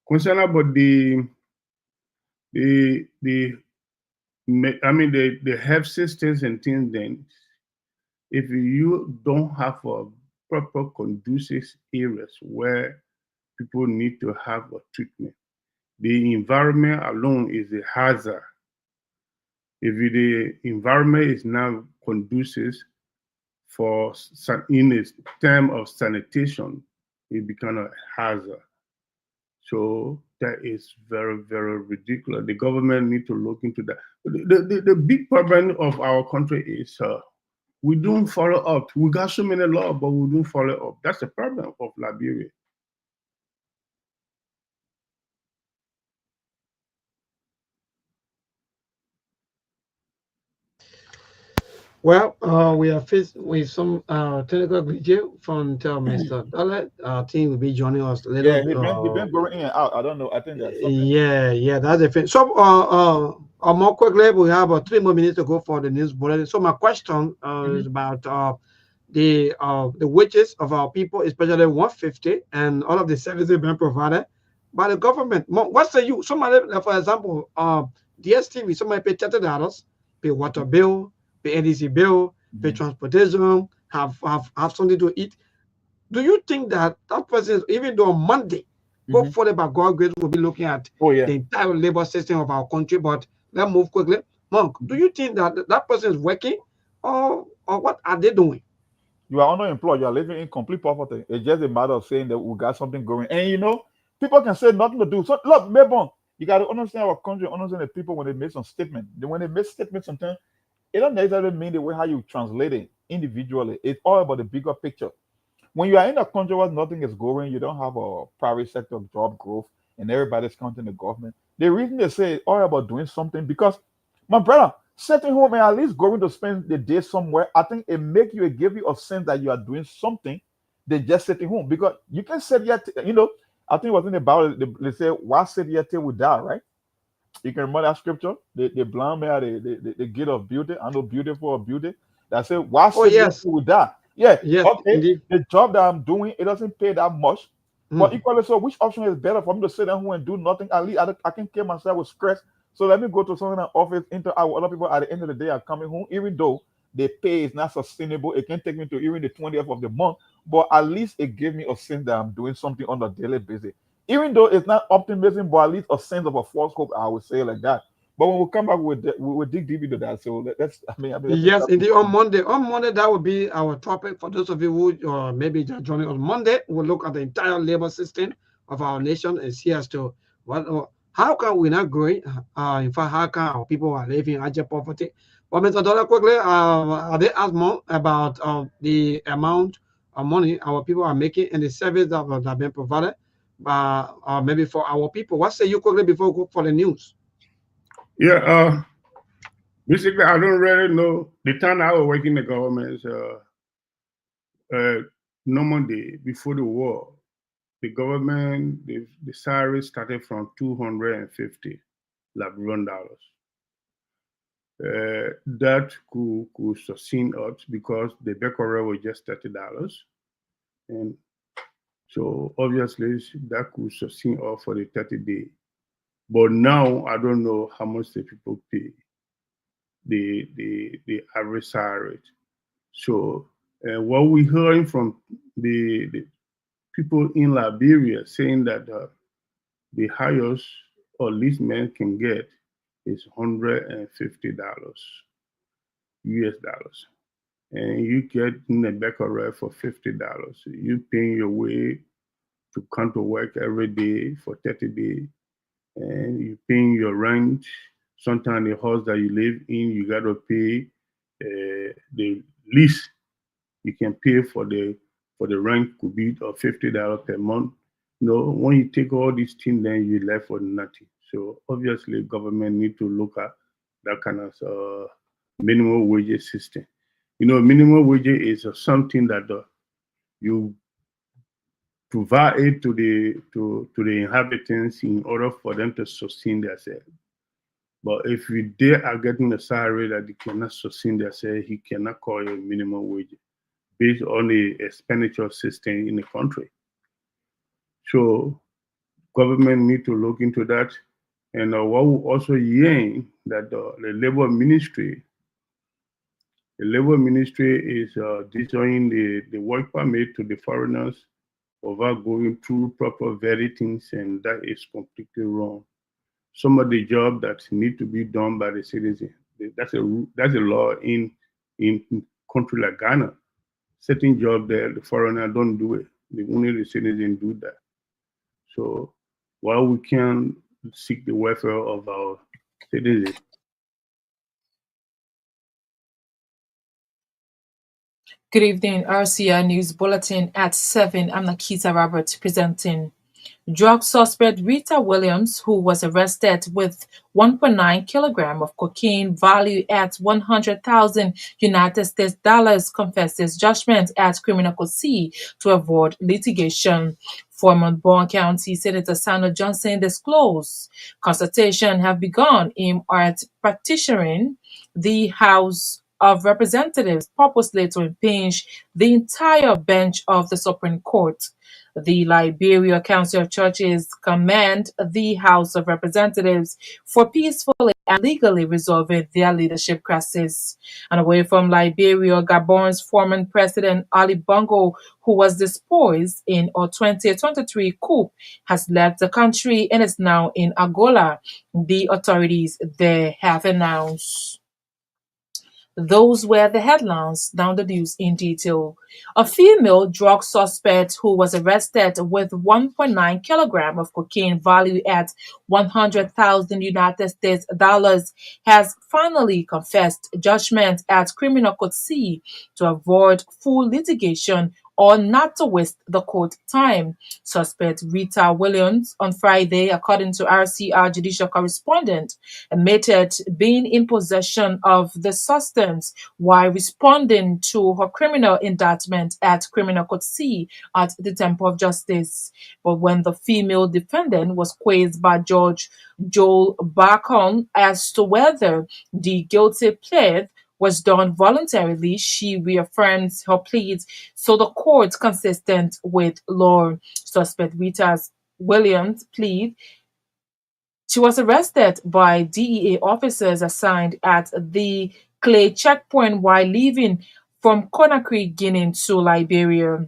B: Concern about the I mean the health systems and things. Then, if you don't have a proper conducive areas where people need to have a treatment, the environment alone is a hazard. If the environment is not conducive for in a term of sanitation, it becomes a hazard. So that is very, very ridiculous. The government need to look into that. The big problem of our country is we don't follow up. We got so many laws, but we don't follow up. That's the problem of Liberia.
E: Well, we are faced with some technical glitch from Mr. Dollar. I think will be joining us later.
G: Yeah, he been going in and out. I don't know. I think that's something.
E: Yeah, that's the thing. So, more quickly, we have 3 more minutes to go for the news bulletin. So, my question is about the wages of our people, especially 150, and all of the services being provided by the government. What's the use? Somebody, for example, DSTV, somebody pay $30, pay water bill, pay NDC bill, pay transportation, have something to eat. Do you think that person, even though on Monday, hopefully by God grace, we'll be looking at the entire labor system of our country? But let's move quickly. Monk, do you think that that person is working, or what are they doing?
G: You are unemployed. You are living in complete poverty. It's just a matter of saying that we got something going. And people can say nothing to do. So look, Mabon, you got to understand our country, understand the people when they make some statement. When they make statements, sometimes it doesn't necessarily mean the way how you translate it individually. It's all about the bigger picture. When you are in a country where nothing is going, you don't have a private sector job growth, and everybody's counting the government. The reason they say it's all about doing something because, my brother, sitting home and at least going to spend the day somewhere, I think it give you a sense that you are doing something than just sitting home. Because you can sit here, I think it was in the Bible, they say, why sit here till we die, right? You can remember that scripture, the blind man, the gate of beauty, I know beautiful or beauty. That said, why sit here till we die? Yeah,
E: yes,
G: okay.
E: Indeed.
G: The job that I'm doing, it doesn't pay that much. But equally so, which option is better for me to sit down and do nothing? At least I can kill myself with stress. So let me go to something in office, interact with other people. At the end of the day, are coming home, even though the pay is not sustainable. It can take me to even the 20th of the month, but at least it gives me a sense that I'm doing something on a daily basis. Even though it's not optimism, but at least a sense of a false hope, I would say like that. But when we come back with we will dig deep into that. So that's
E: yes, indeed. On Monday, that will be our topic. For those of you who maybe just joining on Monday, we'll look at the entire labor system of our nation and see as to how can we not grow? In fact, how can our people are living in urgent poverty? Well, Mr. Dollar, quickly, they ask more about the amount of money our people are making and the service that have been provided, maybe for our people. What say you quickly before we go for the news?
B: Yeah, basically, I don't really know. The time I was working in the government, normal day before the war, the government, the salary started from 250 Liberian dollars. That could sustain us because the becquerel was just $30, and so obviously that could sustain us for the 30 days. But now I don't know how much the people pay the average salary. So what we're hearing from the people in Liberia saying that the highest or least men can get is $150 US dollars. And you get in a becquerel for $50. You paying your way to come to work every day for 30 days, and you paying your rent. Sometimes the house that you live in, you got to pay the lease you can pay for the rent could be of $50 per month. When you take all these things, then you left for nothing. So obviously, government need to look at that kind of minimum wage system. Minimum wage is something that you provide it to the inhabitants in order for them to sustain themselves. But if they are getting a salary that they cannot sustain themselves, he cannot call a minimum wage based on the expenditure system in the country. So government need to look into that. And what we also hearing that the labor ministry is destroying the work permit to the foreigners without going through proper vettings, and that is completely wrong. Some of the job that need to be done by the citizen. That's a law in country like Ghana. Certain job there, the foreigner don't do it. Only the citizen do that. So while we can seek the welfare of our citizens.
H: Good evening, RCR News Bulletin at 7. I'm Nakita Roberts presenting. Drug suspect Rita Williams, who was arrested with 1.9 kilogram of cocaine valued at 100,000 United States dollars, confesses judgment at Criminal Court C to avoid litigation. Former Bond County Senator Sandra Johnson disclosed consultation have begun aimed at petitioning the House of Representatives purposely to impinge the entire bench of the Supreme Court. The Liberia Council of Churches commend the House of Representatives for peacefully and legally resolving their leadership crisis. And away from Liberia, Gabon's former president Ali Bongo, who was dispossessed in a 2023 coup, has left the country and is now in Angola, the authorities there have announced. Those were the headlines. Now the news in detail. A female drug suspect who was arrested with 1.9 kilogram of cocaine valued at 100,000 United States dollars has finally confessed judgment at Criminal Court C to avoid full litigation or not to waste the court time. Suspect Rita Williams on Friday, according to RCR judicial correspondent, admitted being in possession of the substance while responding to her criminal indictment at Criminal Court C at the Temple of Justice. But when the female defendant was quizzed by Judge Joel Bacon as to whether the guilty plea was done voluntarily, she reaffirms her pleas, so the court consistent with law. Suspect Rita Williams plead she was arrested by DEA officers assigned at the Clay checkpoint while leaving from Conakry, Guinea to Liberia.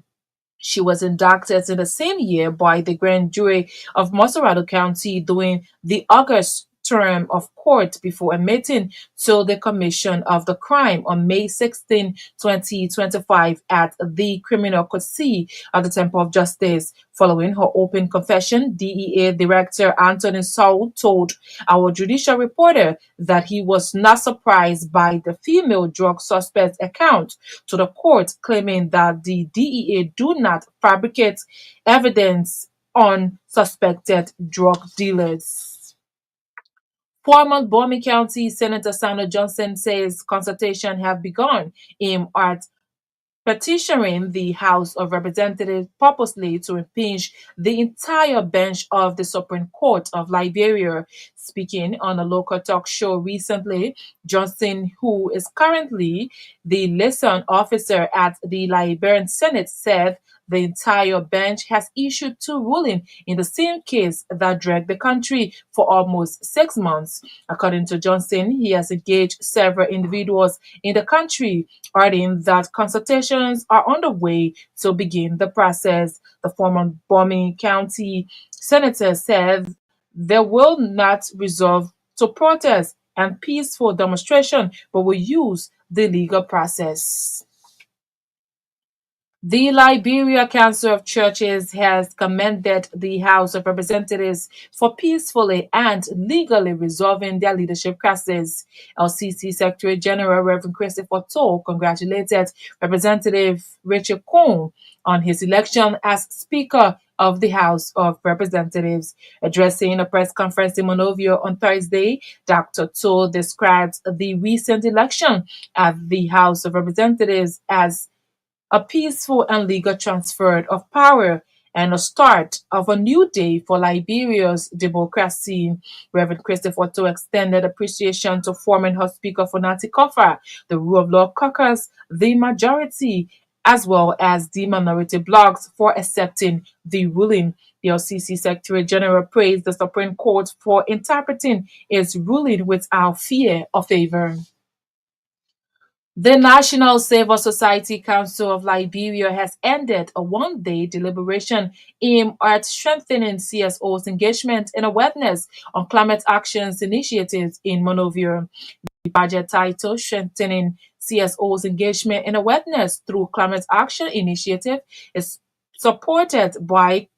H: She was indicted in the same year by the grand jury of Moserado County during the August term of court before admitting to the commission of the crime on May 16, 2025 at the Criminal Court C at the Temple of Justice. Following her open confession, DEA Director Anthony Saul told our judicial reporter that he was not surprised by the female drug suspect's account to the court, claiming that the DEA do not fabricate evidence on suspected drug dealers. Former Bowman County Senator Sandra Johnson says consultation have begun aimed at petitioning the House of Representatives purposely to impinge the entire bench of the Supreme Court of Liberia. Speaking on a local talk show recently, Johnson, who is currently the liaison officer at the Liberian Senate, said the entire bench has issued 2 rulings in the same case that dragged the country for almost 6 months. According to Johnson, he has engaged several individuals in the country, adding that consultations are underway to begin the process. The former Bowman County senator said they will not resort to protest and peaceful demonstration, but will use the legal process. The Liberia Council of Churches has commended the House of Representatives for peacefully and legally resolving their leadership crisis. LCC Secretary General Reverend Christopher Toll congratulated Representative Richard Cohn on his election as Speaker of the House of Representatives. Addressing a press conference in Monrovia on Thursday, Dr. Toll described the recent election at the House of Representatives as a peaceful and legal transfer of power and a start of a new day for Liberia's democracy. Reverend Christopher To extended appreciation to former House Speaker Fonati Kofa, the rule of law caucus, the majority, as well as the minority blocs for accepting the ruling. The LCC Secretary General praised the Supreme Court for interpreting its ruling without fear or favor. The National Civil Society Council of Liberia has ended a one-day deliberation aimed at strengthening CSO's engagement and awareness on climate actions initiatives in Monrovia. The budget title, Strengthening CSO's Engagement and Awareness Through Climate Action Initiative, is supported by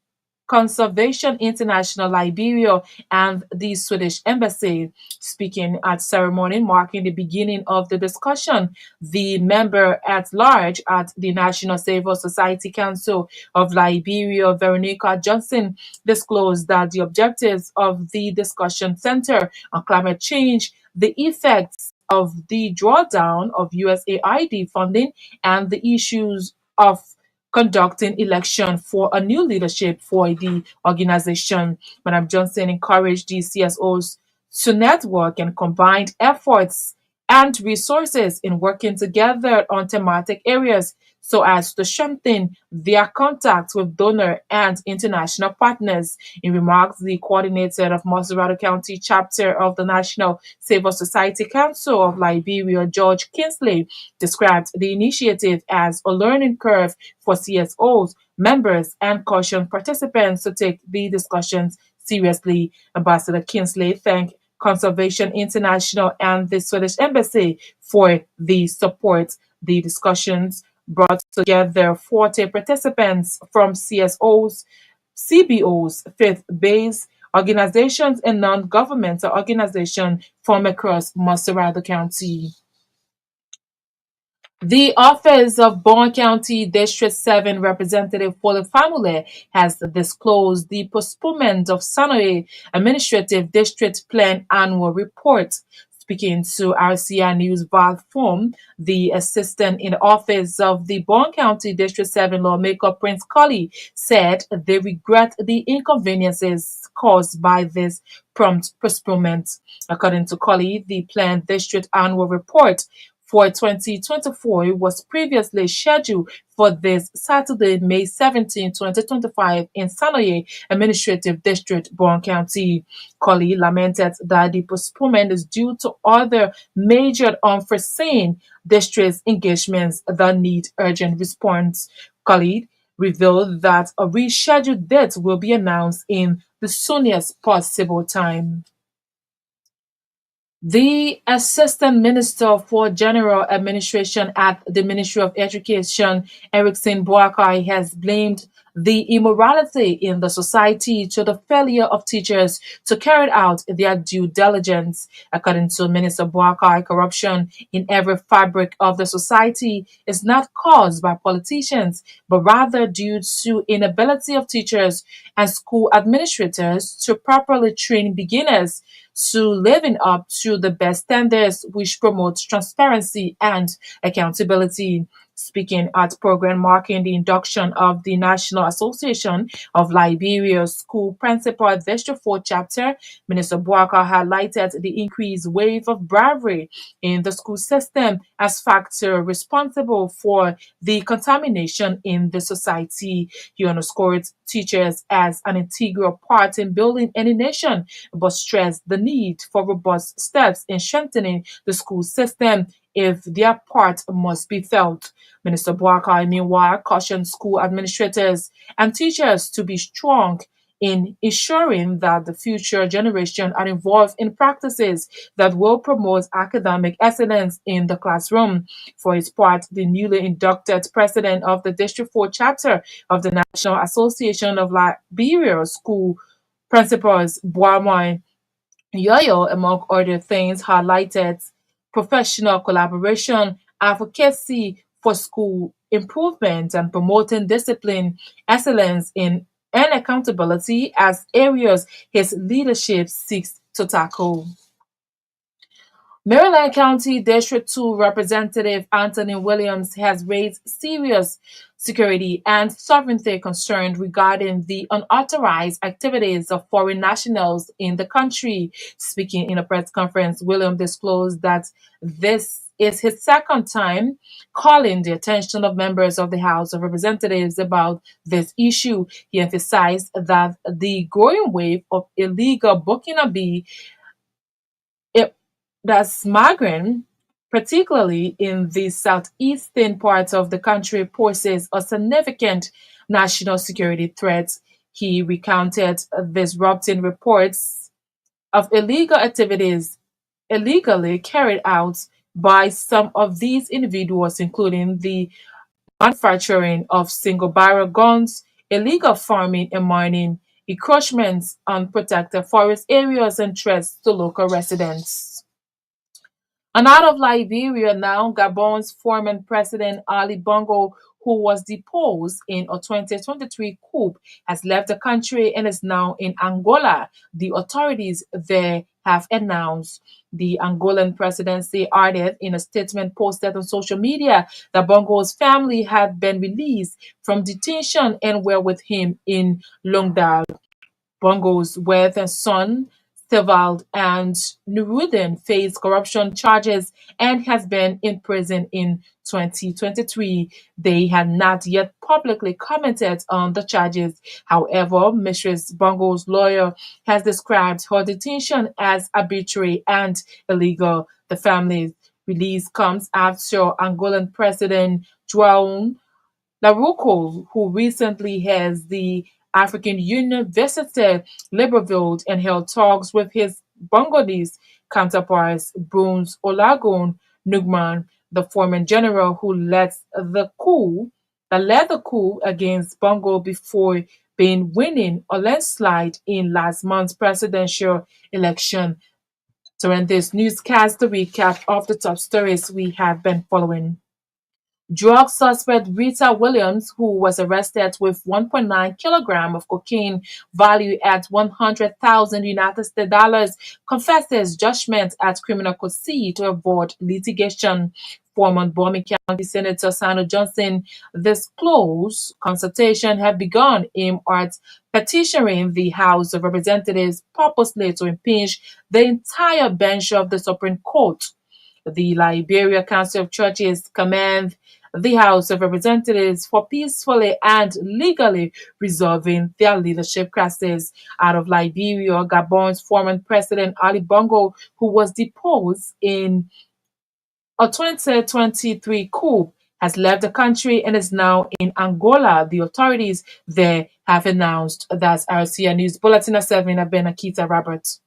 H: Conservation International Liberia and the Swedish Embassy. Speaking at ceremony marking the beginning of the discussion, the member at large at the National Civil Society Council of Liberia, Veronica Johnson, disclosed that the objectives of the discussion center on climate change, the effects of the drawdown of USAID funding, and the issues of conducting election for a new leadership for the organization. Madam Johnson encouraged the CSOs to network and combine efforts and resources in working together on thematic areas so as to strengthen their contacts with donor and international partners. In remarks, the coordinator of Montserrat County chapter of the National Civil Society Council of Liberia, George Kinsley, described the initiative as a learning curve for CSOs, members, and cautioned participants to take the discussions seriously. Ambassador Kinsley thanked Conservation International and the Swedish Embassy for the support. The discussions brought together 40 participants from CSOs, CBOs, faith-based organizations, and non-governmental organizations from across Montserrat County. The Office of Bon County District 7 Representative Paul Famule has disclosed the postponement of Sanoe Administrative District Plan Annual Report. Speaking to RCI News platform, the assistant in the office of the Bon County District 7 lawmaker Prince Colley said they regret the inconveniences caused by this prompt postponement. According to Colley, the planned district annual report for 2024 was previously scheduled for this Saturday, May 17, 2025 in Sanoye Administrative District, Bon County. Colley lamented that the postponement is due to other major unforeseen district engagements that need urgent response. Colley revealed that a rescheduled date will be announced in the soonest possible time. The Assistant Minister for General Administration at the Ministry of Education, Erickson Boakai, has blamed the immorality in the society to the failure of teachers to carry out their due diligence. According to Minister Boakai, corruption in every fabric of the society is not caused by politicians, but rather due to inability of teachers and school administrators to properly train beginners to living up to the best standards which promotes transparency and accountability. Speaking at program marking the induction of the National Association of Liberia School Principal District 4 chapter, Minister Boaka highlighted the increased wave of bribery in the school system as factor responsible for the contamination in the society. He underscored teachers as an integral part in building any nation, but stressed the need for robust steps in strengthening the school system if their part must be felt. Minister Boakai, meanwhile, cautioned school administrators and teachers to be strong in ensuring that the future generation are involved in practices that will promote academic excellence in the classroom. For his part, the newly inducted president of the District 4 chapter of the National Association of Liberia School Principals, Boamai Yoyo, among other things, highlighted professional collaboration, advocacy for school improvement, and promoting discipline, excellence in and accountability as areas his leadership seeks to tackle. Maryland County District 2 Representative Anthony Williams has raised serious security and sovereignty concerns regarding the unauthorized activities of foreign nationals in the country. Speaking in a press conference, Williams disclosed that this is his second time calling the attention of members of the House of Representatives about this issue. He emphasized that the growing wave of illegal Burkina that's migrant, particularly in the southeastern parts of the country, poses a significant national security threat. He recounted disrupting reports of illegal activities illegally carried out by some of these individuals, including the manufacturing of single barrel guns, illegal farming and mining, encroachments on protected forest areas, and threats to local residents. And out of Liberia now, Gabon's former president Ali Bongo, who was deposed in a 2023 coup, has left the country and is now in Angola. The authorities there have announced. The Angolan presidency added in a statement posted on social media that Bongo's family had been released from detention and were with him in Longdal. Bongo's wife and son, Stevald and Nurudin, faced corruption charges and has been in prison in 2023. They had not yet publicly commented on the charges. However, Mrs. Bongo's lawyer has described her detention as arbitrary and illegal. The family's release comes after Angolan President João Lourenço, who recently has the African Union visited Libreville and held talks with his Bongolese counterparts, Bruce Olagun Nugman, the former general who led the coup against Bongo before being winning a landslide in last month's presidential election. During this newscast, the recap of the top stories we have been following. Drug suspect Rita Williams, who was arrested with 1.9 kilogram of cocaine valued at 100,000 United States dollars, confesses judgment at criminal court to avoid litigation. Former Bomi County Senator Sano Johnson disclosed consultation had begun aimed at petitioning the House of Representatives purposely to impeach the entire bench of the Supreme Court. The Liberia Council of Churches commend the House of Representatives for peacefully and legally resolving their leadership crisis. Out of Liberia, Gabon's former president Ali Bongo, who was deposed in a 2023 coup, has left the country and is now in Angola. The authorities there have announced. That's RCA News Bulletin at 7. I've been Akita Roberts.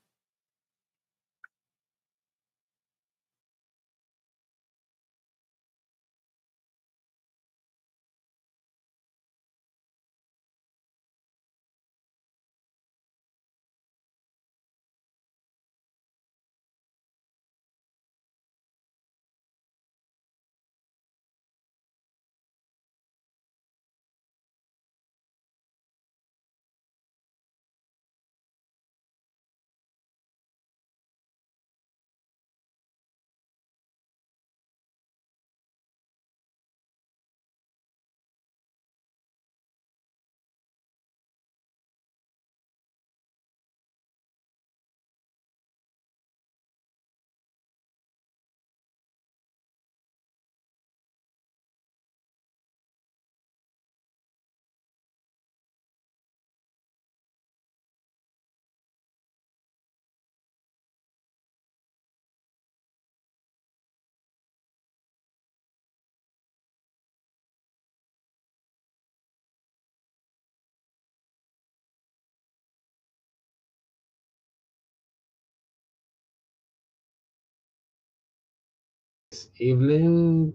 E: Evelyn.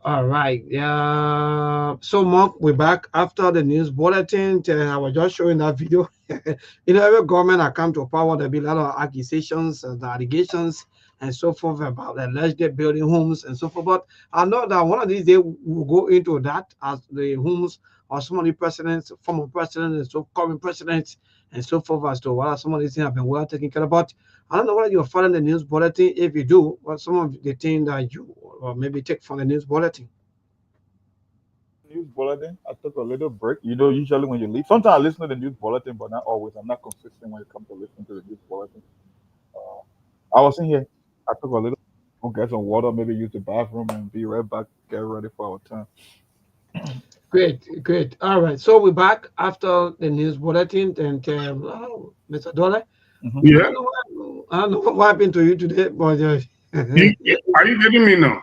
E: All right. So, Mark, we're back after the news bulletin. I was just showing that video. Every government that come to power, there'll be a lot of accusations and allegations and so forth about alleged building homes and so forth. But I know that one of these days we'll go into that as the homes of some of the presidents, former presidents, and so current presidents, and so forth as to what some of these things have been well taken care of. But I don't know whether you're following the news bulletin. If you do, what some of the things that you or maybe take from the news bulletin.
G: News bulletin. I took a little break. You know, usually when you leave, sometimes I listen to the news bulletin, but not always. I'm not consistent when it comes to listening to the news bulletin. I was in here. I took a little, go get some water, maybe use the bathroom, and be right back. Get ready for our time.
E: Great, great. All right. So we're back after the news bulletin, and Mr. Dollar.
B: Yeah.
E: I don't know what happened to you today, but
B: Are you getting me now?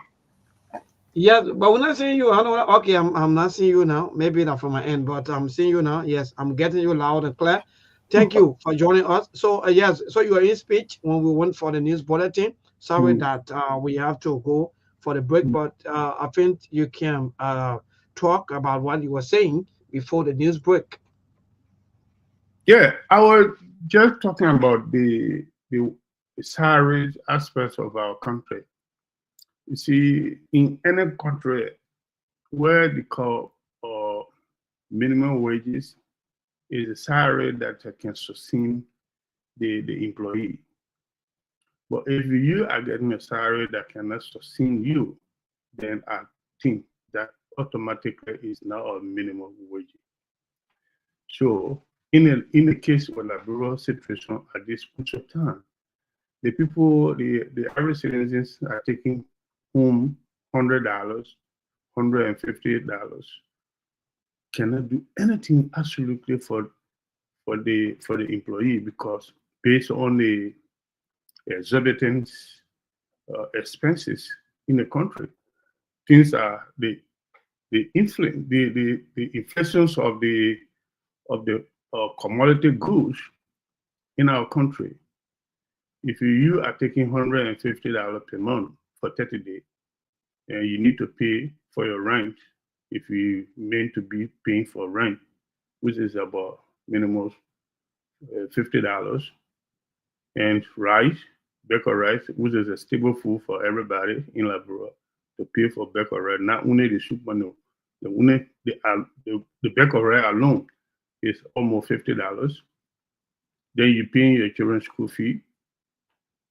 E: yes, but we're not seeing you. I don't know. Okay, I'm not seeing you now. Maybe not from my end, but I'm seeing you now. Yes, I'm getting you loud and clear. Thank you for joining us. So yes, so you are in speech when we went for the news bulletin. Sorry that we have to go for the break, but I think you can talk about what you were saying before the news break.
B: Yeah, I was just talking about the salaries aspects of our country. You see, in any country where they call minimum wages is a salary that can sustain the employee. But if you are getting a salary that cannot sustain you, then I think that automatically is now a minimum wage. So in the case of Liberia situation at this point of time, the people, the average citizens are taking home $100, $150, cannot do anything absolutely for the employee because based on the exorbitant expenses in the country, things are the inflations of the commodity goods in our country. If you are taking $150 per month for 30 days, and you need to pay for your rent, if you meant to be paying for rent, which is about minimum $50, and rice, bacon rice, which is a stable food for everybody in Liberia, to pay for bacon rice. Not only the soup, but no, the bacon rice alone is almost $50. Then you paying your children's school fee.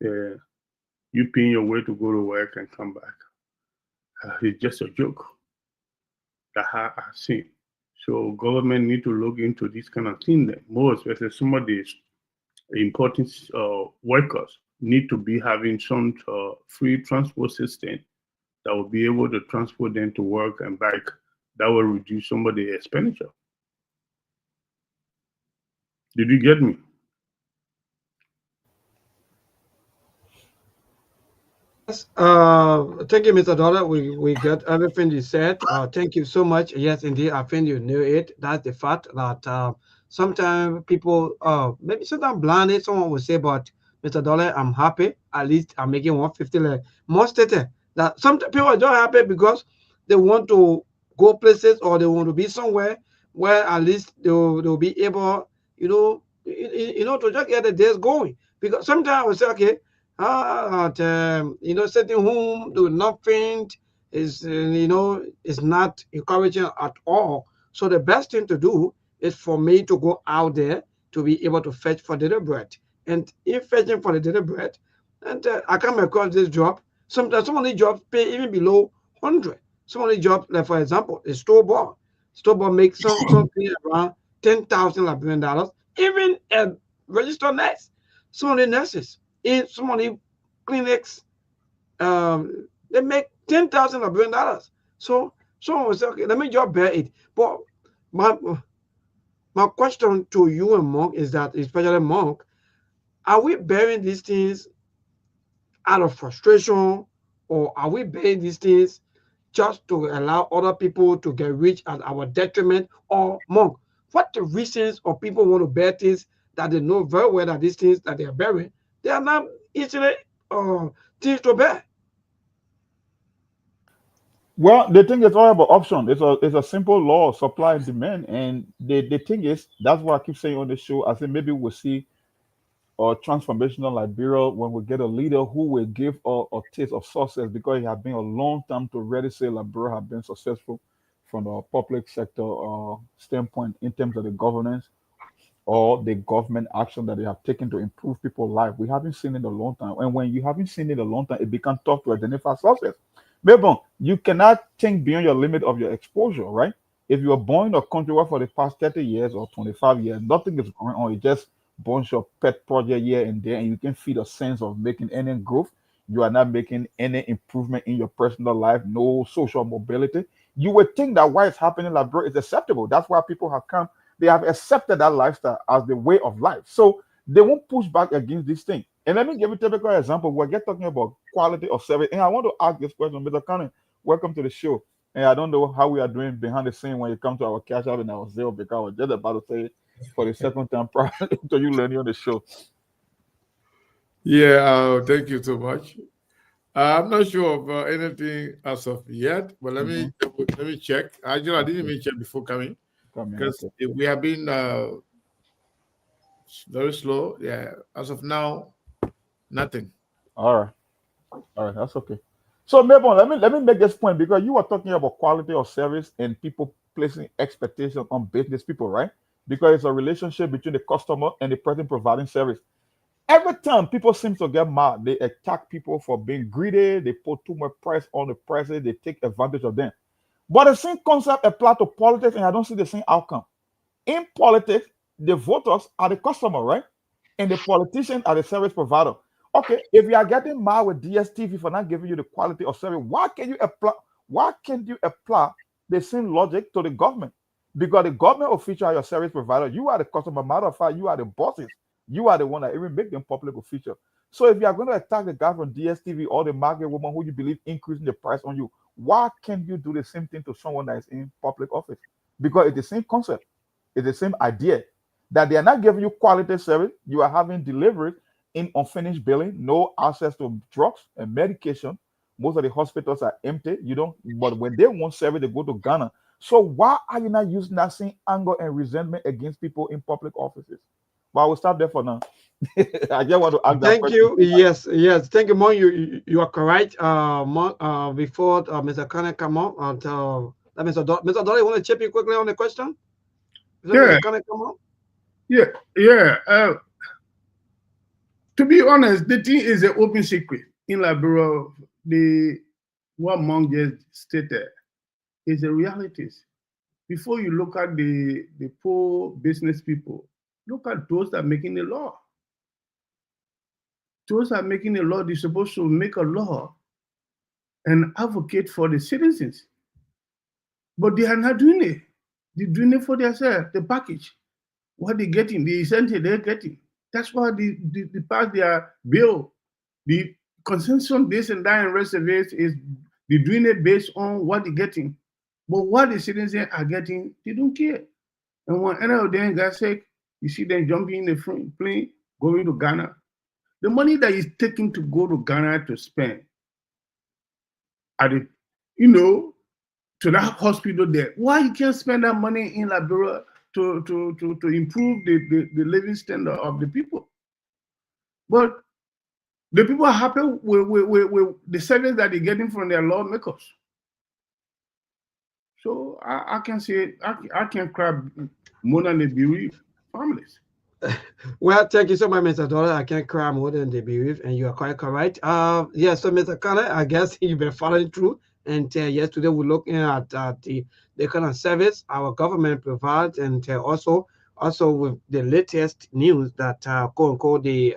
B: You paying your way to go to work and come back. It's just a joke that I see. So government need to look into this kind of thing. More especially some of these important workers need to be having some free transport system that will be able to transport them to work and back. That will reduce some of the expenditure. Did you get me?
E: Yes, thank you, Mr. Dollar. We got everything you said. Thank you so much. Yes, indeed, I think you knew it. That's the fact that sometimes people, maybe sometimes blinded, someone will say, but Mr. Dollar, I'm happy. At least I'm making 150. Like, most stated that some people are just happy because they want to go places or they want to be somewhere where at least they'll be able, to just get the days going. Because sometimes I will say, okay, sitting home doing nothing is is not encouraging at all. So the best thing to do is for me to go out there to be able to fetch for daily bread. And if fetching for the daily bread, and I come across this job, sometimes some of the jobs pay even below 100. Some of the jobs, like for example, a store boy. Store boy makes something around 10,000 Liberian dollars. Even a registered nurse, some of the nurses in some of the clinics, they make 10,000 Liberian dollars. So someone will say, okay, let me just bear it. But my question to you and Monk is that, especially Monk, are we bearing these things out of frustration, or are we bearing these things just to allow other people to get rich at our detriment? Or Monk, what the reasons of people want to bear things that they know very well that these things that they are bearing, they are not easily things to bear?
G: Well, the thing is all about option. It's a simple law of supply and demand. And the thing is, that's what I keep saying on the show. I think maybe we'll see or transformational Liberia when we get a leader who will give a taste of success because it has been a long time to really say Liberia have been successful from the public sector standpoint in terms of the governance or the government action that they have taken to improve people's life. We haven't seen it in a long time. And when you haven't seen it in a long time, it becomes tough to identify success. But you cannot think beyond your limit of your exposure, right? If you are born in a country where for the past 30 years or 25 years, nothing is going on, it's just bunch of pet project here and there, and you can feel a sense of making any growth. You are not making any improvement in your personal life, no social mobility. You would think that why it's happening in Liberia is acceptable. That's why people have come, they have accepted that lifestyle as the way of life. So they won't push back against this thing. And let me give you a typical example. We're talking about quality of service. And I want to ask this question, Mr. Cannon. Welcome to the show. And I don't know how we are doing behind the scene when you come to our cash out and our zero, because I was just about to say it for the second time prior to you learning on the show.
I: Yeah, thank you so much. I'm not sure of anything as of yet, but let me check. Actually, I didn't even check before coming because we have been very slow. Yeah, as of now, nothing.
G: All right, that's okay. So, Mabon, let me make this point because you were talking about quality of service and people placing expectations on business people, right? Because it's a relationship between the customer and the person providing service. Every time people seem to get mad, they attack people for being greedy, they put too much price on the prices, they take advantage of them. But the same concept applies to politics, and I don't see the same outcome. In politics, the voters are the customer, right? And the politicians are the service provider. Okay, if you are getting mad with DSTV for not giving you the quality of service, why can't you apply the same logic to the government? Because the government official are your service provider, you are the customer. Matter of fact, you are the bosses. You are the one that even make them public official. So if you are going to attack the guy from DSTV or the market woman who you believe increasing the price on you, why can't you do the same thing to someone that is in public office? Because it's the same concept. It's the same idea that they are not giving you quality service. You are having delivery in unfinished billing, no access to drugs and medication. Most of the hospitals are empty. But when they want service, they go to Ghana. So why are you not using that same anger and resentment against people in public offices? But I will stop there for now. I just want to ask that
E: Thank
G: question.
E: you. Yes. Thank you, Mon. You are correct. Before Mr. Kane come on, Mr. Dolly, you want to chip in quickly on the question?
B: Yeah.
E: Kane come on?
B: Yeah. To be honest, the thing is an open secret. In Liberia, what Monk just stated is the realities. Before you look at the poor business people, look at those that are making the law. Those that are making the law, they're supposed to make a law and advocate for the citizens. But they are not doing it. They're doing it for themselves, the package. What they're getting, the incentive they're getting. That's why they pass their bill. The consensus this and that and rest of it is they're doing it based on what they're getting. But what the citizens are getting, they don't care. And when any of them got sick, you see them jumping in the plane, going to Ghana. The money that is taken to go to Ghana to spend at the, to that hospital there. Why you can't spend that money in Liberia to improve the living standard of the people? But the people are happy with the service that they're getting from their lawmakers. So I can say I can cry more than the bereaved families.
E: Well, thank you so much, Mr. Dollar. I can't cry more than the bereaved, and you are quite correct. So Mr. Kane, I guess you've been following through. And yesterday we're looking at the kind of service our government provides, and also with the latest news that quote unquote the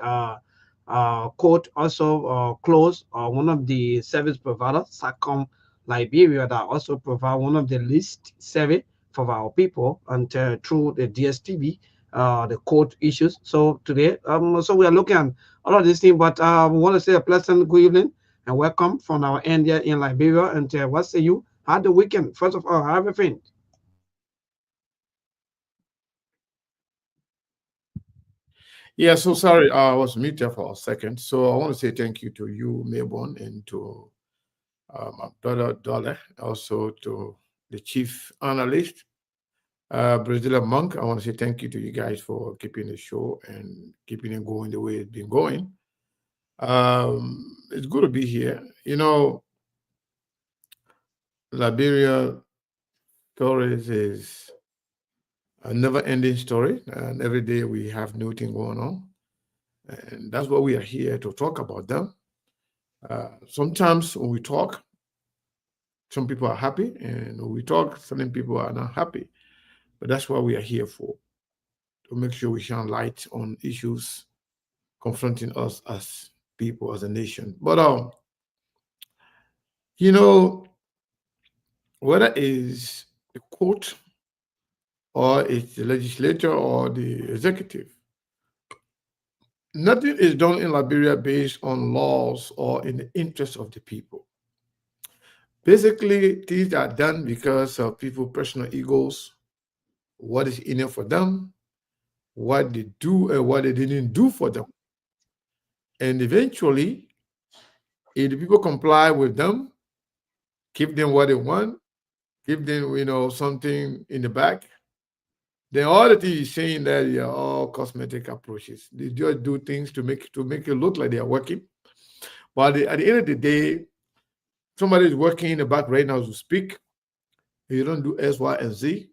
E: court also closed one of the service providers, Sacom Liberia, that also provide one of the least service for our people, and through the DSTV, the court issues. So today, so we are looking at all of these things, but we want to say a pleasant good evening and welcome from our end here in Liberia. And what say you? How the weekend? First of all, how everything?
I: Yeah, so sorry, I was muted for a second. So I want to say thank you to you, Mabon, and to my brother Dollar, also to the chief analyst. Brazilian Monk, I want to say thank you to you guys for keeping the show and keeping it going the way it's been going. It's good to be here. You know, Liberia stories is a never-ending story, and every day we have new thing going on, and that's why we are here to talk about them. Sometimes when we talk, some people are happy, and when we talk, certain people are not happy. But that's what we are here for, to make sure we shine light on issues confronting us as people, as a nation. But you know, whether it's the court or it's the legislature or the executive, nothing is done in Liberia based on laws or in the interest of the people. Basically, things are done because of people's personal egos, what is in it for them, what they do and what they didn't do for them. And eventually, if the people comply with them, give them what they want, give them, something in the back, then all the things you're saying that they are all cosmetic approaches. They just do things to make it look like they are working. But at the end of the day, somebody is working in the back right now to speak. If you don't do S, Y, and Z,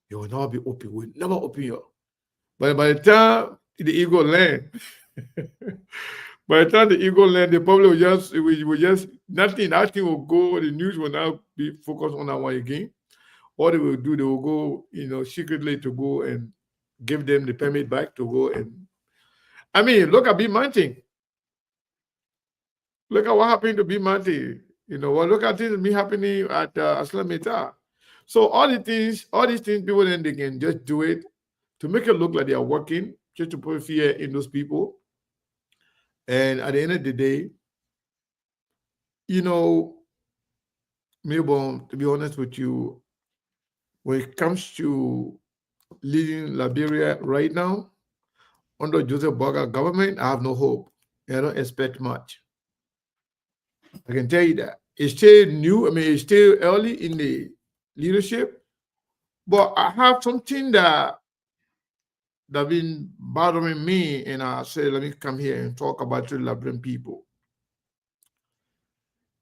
I: you will not be open. We will never open you. But by the time the ego land, by the time the ego land, the public will just nothing will go. The news will now be focused on that one again. What they will do, they will go, secretly to go and give them the permit back to go and. I mean, look at B Mountain. Look at what happened to B Mountain. Look at things me happening at Aslam Meta. So all these things, people then they can just do it to make it look like they are working, just to put fear in those people. And at the end of the day, Melbourne, to be honest with you, when it comes to leading Liberia right now, under Joseph Boga government, I have no hope. I don't expect much. I can tell you that. It's still new. I mean, it's still early in the leadership. But I have something that been bothering me, and I said, let me come here and talk about the Liberian people.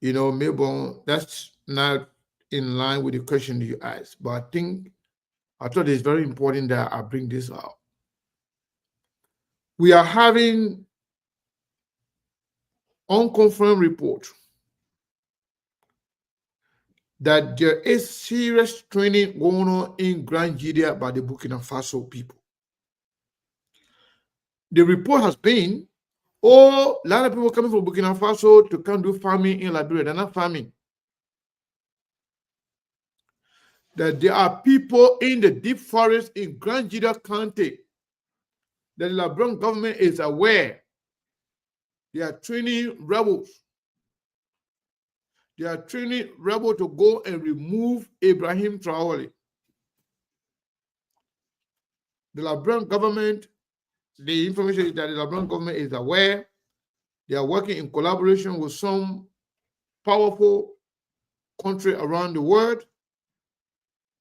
I: Melbourne, that's not in line with the question you asked, but I thought it's very important that I bring this out. We are having unconfirmed report that there is serious training going on in Grand Nigeria by the Burkina Faso people. The report has been, a lot of people coming from Burkina Faso to come do farming in Liberia. They're not farming. That there are people in the deep forest in Grand Nigeria County that the Liberian government is aware. They are training rebels. They are training rebels to go and remove Ibrahim Traore. The Liberian government, the information is that the Liberian government is aware. They are working in collaboration with some powerful country around the world,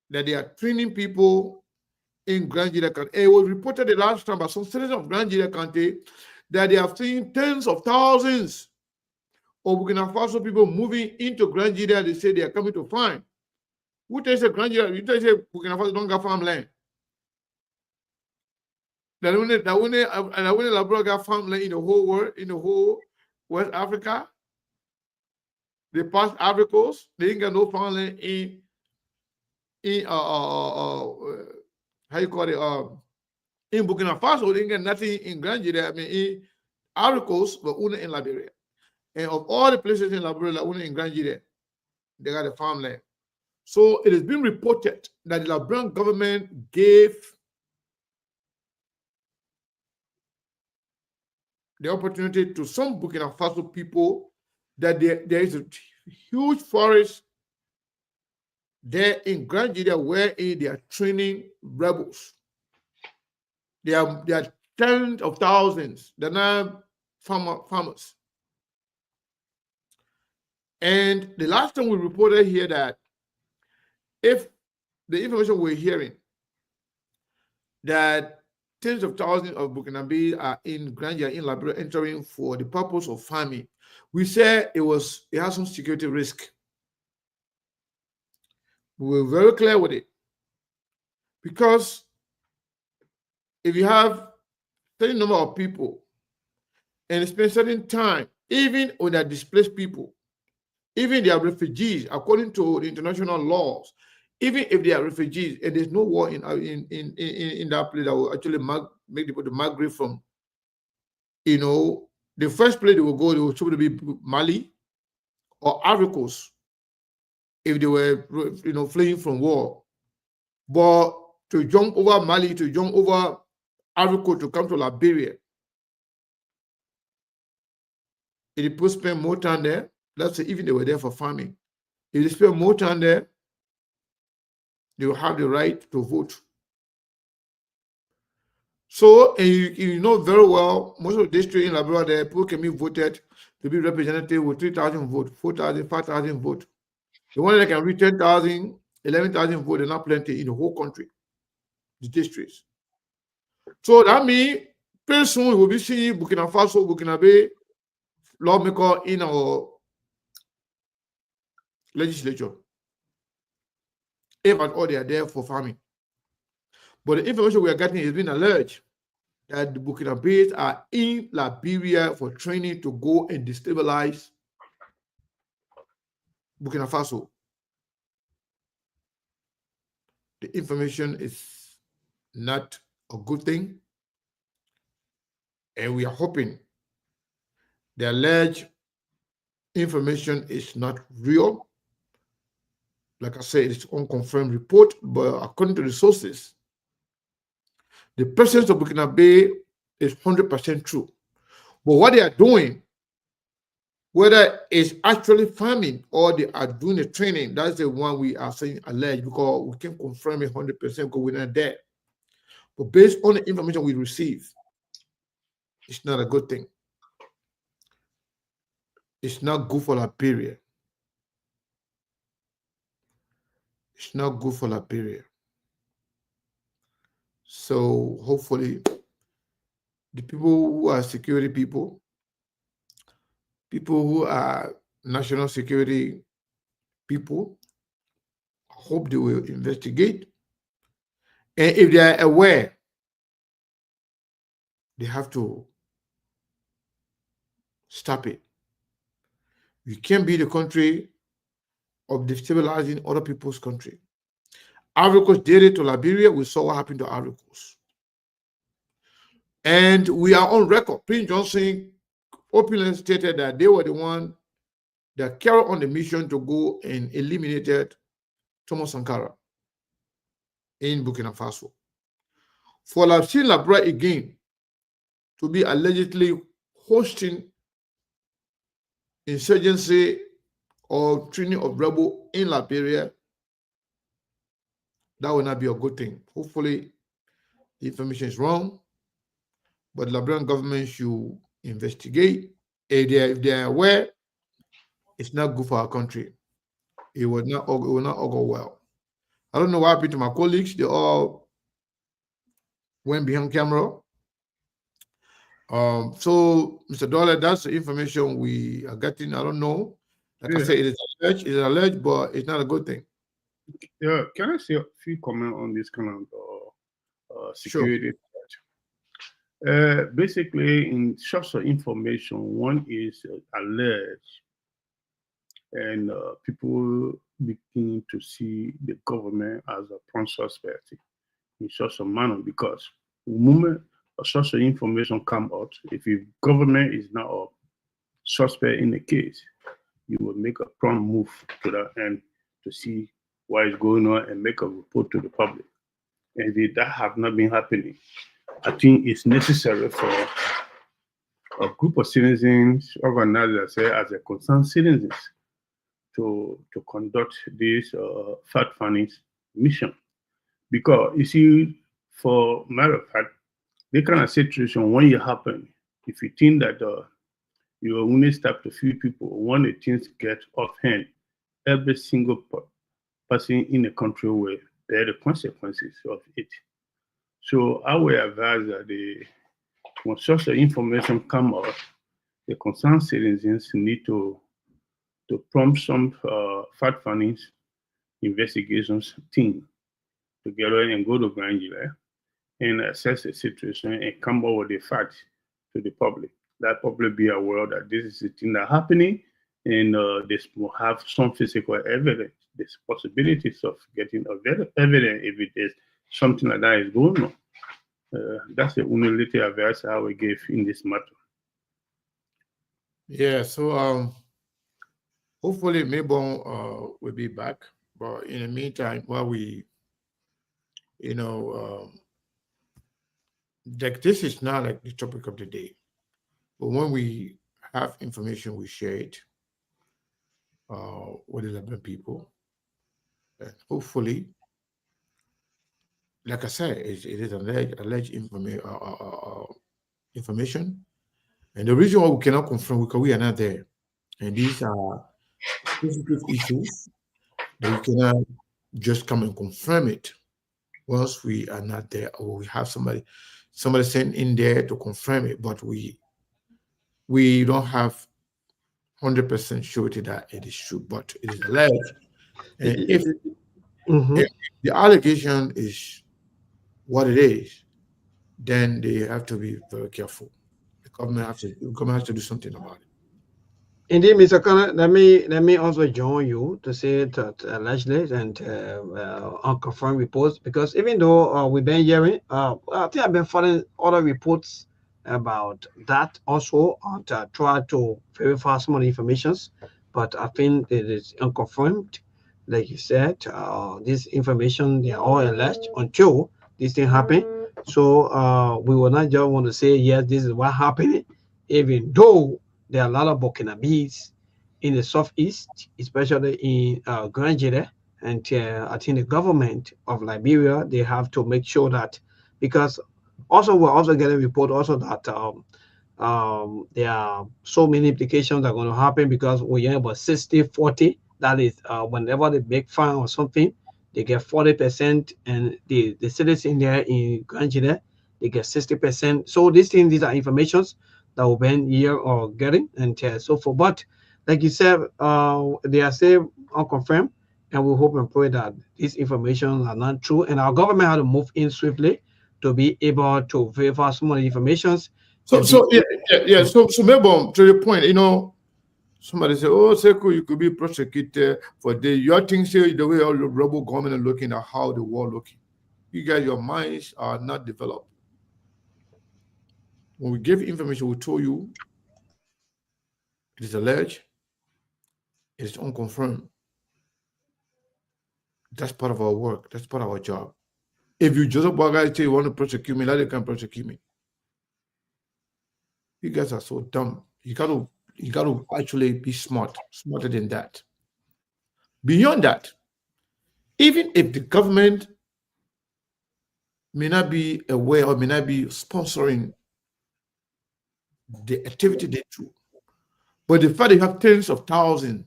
I: that they are training people in Grand Nigeria County. It was reported the last time by some citizens of Grand Nigeria County that they have seen tens of thousands of Burkina Faso people moving into Grand Nigeria. They say they are coming to farm. Who tells you Grand Nigeria? You tell you Burkina Faso don't got farmland. That when Liberia got farmland in the whole world, in the whole West Africa, they passed Ivory Coast. They ain't got no farmland in how you call it, in Burkina Faso. They ain't got nothing in Grand Nigeria. I mean, in Ivory Coast, but only in Liberia. And of all the places in Liberia, only in Grand Nigeria, they got a farmland. So it has been reported that the Liberian government gave the opportunity to some Burkina Faso people that there is a huge forest there in Grand Nigeria where they are training rebels. They are tens of thousands. They're not farmers. And the last time we reported here that if the information we're hearing that tens of thousands of Burkinabe are in Grandia, in Liberia, entering for the purpose of farming. We said it has some security risk. We were very clear with it. Because if you have certain number of people and spend certain time, even when they're displaced people, even they are refugees, according to the international laws, even if they are refugees and there's no war in that place that will actually make people to migrate from, the first place they will go, they will probably be Mali or Ivory Coast if they were, fleeing from war. But to jump over Mali, to jump over Ivory Coast to come to Liberia, if the people spend more time there, let's say even they were there for farming, if they spend more time there, they will have the right to vote. So, and you know very well, most of the districts in Liberia, there, people can be voted to be representative with 3,000 votes, 4,000, 5,000 votes. The one that can reach 10,000, 11,000 votes, they're not plenty in the whole country, the districts. So that means very soon we will be seeing Burkina Faso, Burkinabe lawmaker in our legislature, if at all they are there for farming. But the information we are getting has been alleged that the Burkinabes are in Liberia for training to go and destabilize Burkina Faso. The information is not a good thing, and we are hoping the alleged information is not real. Like I said, it's unconfirmed report, but according to the sources, the presence of Burkinabe is 100% true. But what they are doing, whether it's actually farming or they are doing the training, that's the one we are saying alleged, because we can't confirm it 100% because we're not there. But based on the information we receive, it's not a good thing. It's not good for Liberia. It's not good for Liberia. So hopefully the people who are security people who are national security people, I hope they will investigate. And if they are aware, they have to stop it. You can't be the country of destabilizing other people's country. Ivory Coast did it to Liberia. We saw what happened to Ivory Coast. And we are on record. Prince Johnson openly stated that they were the one that carried on the mission to go and eliminated Thomas Sankara in Burkina Faso. For Liberia again to be allegedly hosting insurgency or training of rebel in Liberia, that will not be a good thing. Hopefully, the information is wrong, but the Liberian government should investigate. If they are aware, it's not good for our country. It will not go well. I don't know what happened to my colleagues. They all went behind camera. So, Mr. Dollar, that's the information we are getting. I don't know. Like I said, it is alleged, but it's not a good thing.
B: Yeah, can I say a few comments on this kind of security? Sure. Basically, in source of information, one is alleged, and people begin to see the government as a prime suspect in such a manner, because the moment a source of information come out, if the government is not a suspect in the case, you will make a prompt move to that end to see what is going on and make a report to the public. And if that have not been happening, I think it's necessary for a group of citizens, organized as a concerned citizens, to conduct this fact-finding mission. Because you see, for matter of fact, this kind of situation, when it happen, if you think that you only stop a few people, when the things get off hand, every single person in the country will bear the consequences of it. So I will advise that when such information come out, the concerned citizens need to prompt some fact-finding investigations team together and go to grand jury and assess the situation and come up with the facts to the public. That public be aware that this is the thing that happening and this will have some physical evidence. There's possibilities of getting evidence if there's something like that is going on. That's the only little advice I will give in this matter.
I: Yeah, so hopefully Mabon will be back. But in the meantime, while we, this is not like the topic of the day. But when we have information, we share it with 11 people. And hopefully, like I said, it is alleged information. And the reason why we cannot confirm because we are not there. And these are sensitive issues that we cannot just come and confirm it once we are not there, or we have somebody sent in there to confirm it, but we don't have 100% surety that it is true, but it is alleged. And if the allegation is what it is, then they have to be very careful. The government has to do something about it.
E: Indeed, Mr. Connor, let me also join you to say that allegedly and unconfirmed reports, because even though we've been hearing, I think I've been following other reports about that also to try to verify some of the informations, but I think it is unconfirmed. Like you said, this information, they are all alleged until this thing happened. So we will not just want to say, yes, this is what happened, even though there are a lot of Burkinabes in the southeast, especially in Granjere, and I think the government of Liberia, they have to make sure that, because also we're also getting a report also that there are so many implications that are going to happen, because we have about 60-40. That is, whenever they make fine or something, they get 40%, and the citizens there in Granjere, they get 60%. So these are informations that we've been here or getting, and so forth. But like you said, they are still unconfirmed, and we hope and pray that these information are not true, and our government had to move in swiftly to be able to verify some of the informations.
I: So yeah. So maybe to the point, somebody say, "Oh, Sekou, you could be prosecuted for the your things here, the way all the rebel government are looking at how the war looking. You guys, your minds are not developed. When we gave information, we told you it is alleged, it is unconfirmed. That's part of our work. That's part of our job. If you Joseph Boga say you want to prosecute me, they can prosecute me. You guys are so dumb. You got to actually be smarter than that. Beyond that, even if the government may not be aware or may not be sponsoring the activity they do, but the fact that you have tens of thousands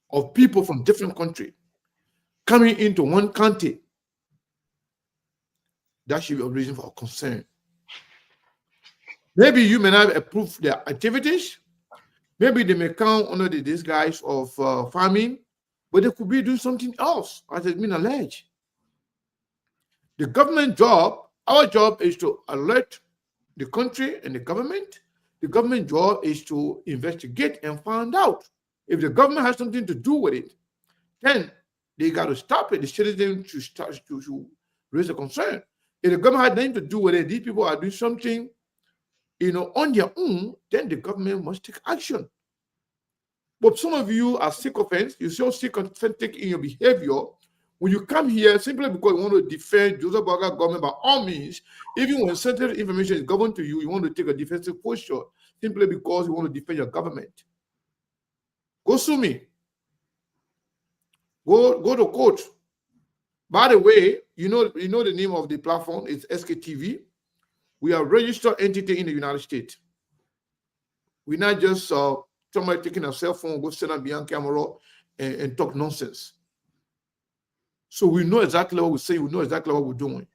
I: of people from different countries coming into one country, that should be a reason for concern. Maybe you may not approve their activities. Maybe they may come under the disguise of farming, but they could be doing something else, as has been alleged. The government job, our job is to alert the country and the government. The government job is to investigate and find out. If the government has something to do with it, then they got to stop it. The citizens should start to raise a concern. If the government has nothing to do with it, these people are doing something, on their own, then the government must take action. But some of you are sycophants. You're so sycophantic in your behavior. When you come here, simply because you want to defend Joseph Boga government by all means, even when sensitive information is given to you, you want to take a defensive posture simply because you want to defend your government. Go sue me. Go to court. By the way, you know the name of the platform is Sktv. We are a registered entity in the United States. We're not just somebody taking a cell phone, go sit on behind camera and talk nonsense. So we know exactly what we're saying. We know exactly what we're doing.